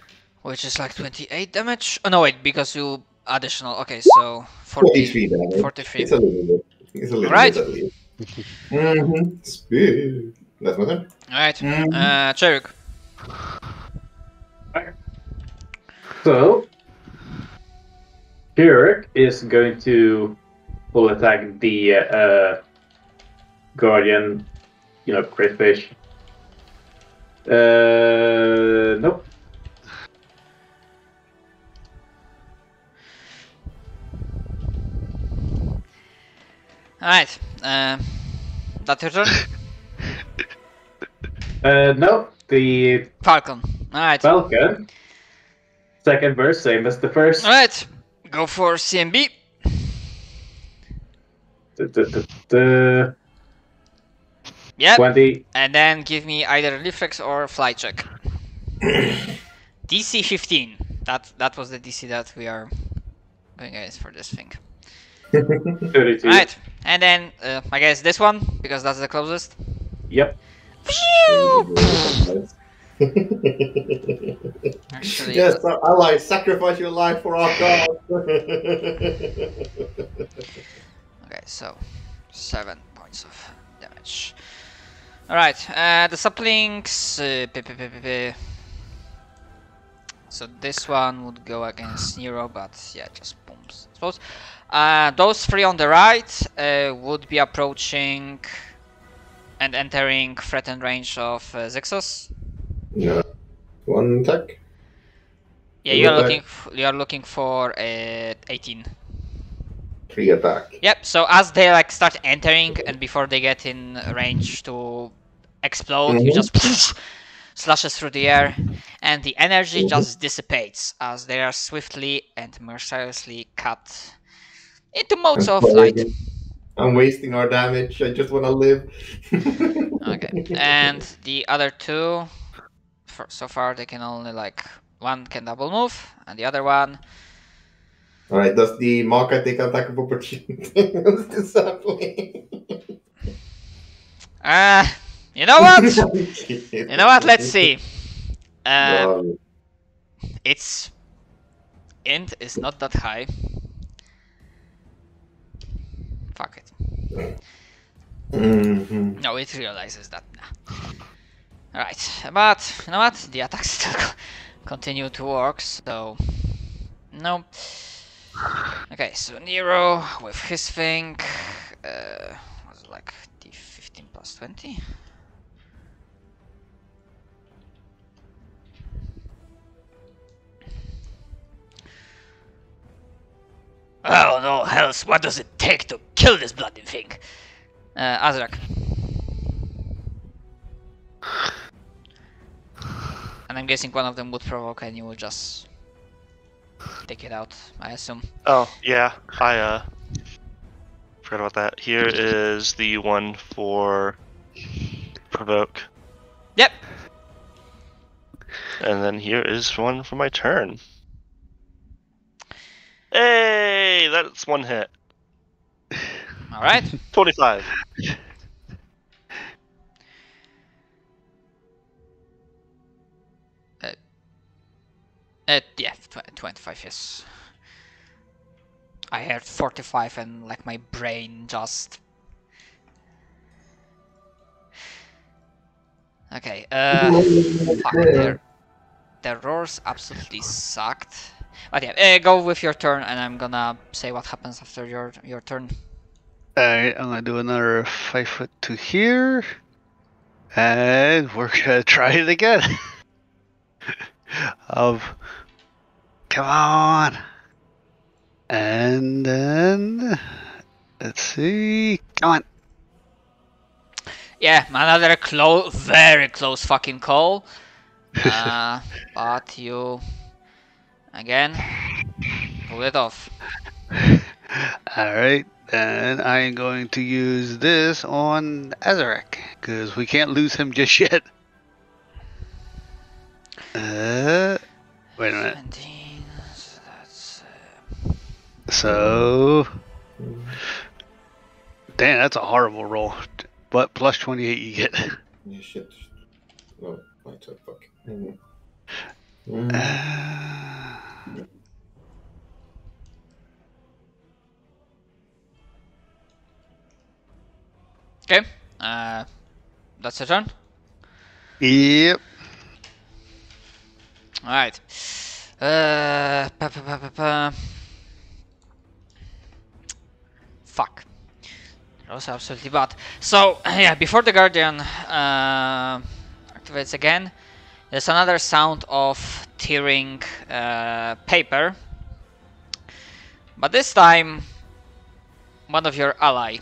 Which is like 28 damage. Oh no, wait, because you additional. Okay, so 43 damage. 43. It's a little bit. It's a little Right. bit at least. Speed. That's my turn. Alright. Cheruk. So, Kirik is going to full attack the Guardian, crit fish. Nope. Alright. That's your turn? No, the Falcon. Alright. Falcon. Second burst, same as the first. Alright. Go for CMB. Yep. 20. And then give me either reflex or fly check. DC 15. That was the DC that we are going against for this thing. 32. Alright. And then I guess this one, because that's the closest. Yep. Actually, Yes, ally, sacrifice your life for our cause. okay, so 7 points of damage. Alright, the saplings. So this one would go against Nero, but yeah, just booms. I suppose. Those three on the right would be approaching and entering threatened range of Zixos. Yeah. One attack. Yeah, you are looking for 18. 3 attack. Yep. So as they like start entering and before they get in range to explode, you just slashes through the air, and the energy just dissipates as they are swiftly and mercilessly cut into modes of light. I'm wasting our damage. I just want to live. Okay. And the other two, so far they can only one can double move, and the other one Alright, does the Maokai take attack of opportunity against the sapling? You know what? You know what? Let's see. No. Its int is not that high. Fuck it. Mhm. No, it realizes that. Nah. Alright, but you know what? The attacks still continue to work, so no. Okay, so Nero with his thing was it like D15 plus 20? Oh no, hells, what does it take to kill this bloody thing? Azrak. And I'm guessing one of them would provoke and you will just take it out, I assume. Oh, yeah, I forgot about that. Here is the one for provoke. Yep. And then here is one for my turn. Hey, that's one hit. Alright. 25. Yeah, 25, yes. I heard 45 and like my brain just... Okay, fuck, their roars absolutely sucked. But yeah, go with your turn and I'm gonna say what happens after your turn. Alright, I'm gonna do another 5 foot to here. And we're gonna try it again. Come on. And then let's see. Come on. Yeah, another very close fucking call. But you again pull it off. Alright, and I'm going to use this on Azarek, because we can't lose him just yet. Wait a minute. 17, so that's... So, damn, that's a horrible roll. But plus 28 you get. Yeah, shit. No, my turn, fuck. Okay, that's your turn. Yep. Alright. Fuck. That was absolutely bad. So, yeah, before the Guardian activates again, there's another sound of tearing paper. But this time, one of your ally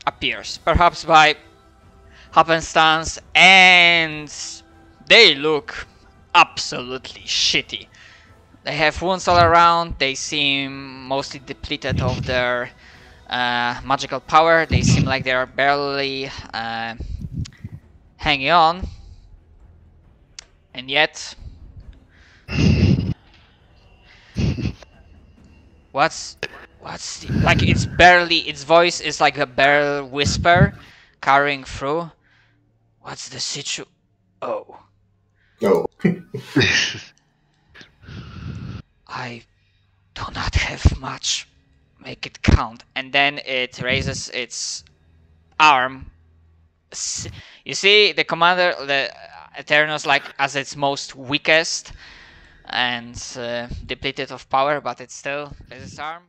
appears, perhaps by happenstance, and they look absolutely shitty. They have wounds all around, they seem mostly depleted of their magical power, they seem like they're barely hanging on, and yet... What's the, like, it's barely, its voice is like a bare whisper carrying through. What's the situ... Oh. No. I do not have much. Make it count. And then it raises its arm. You see the commander, the Eternos, like as its most weakest and depleted of power, but it still raises its arm.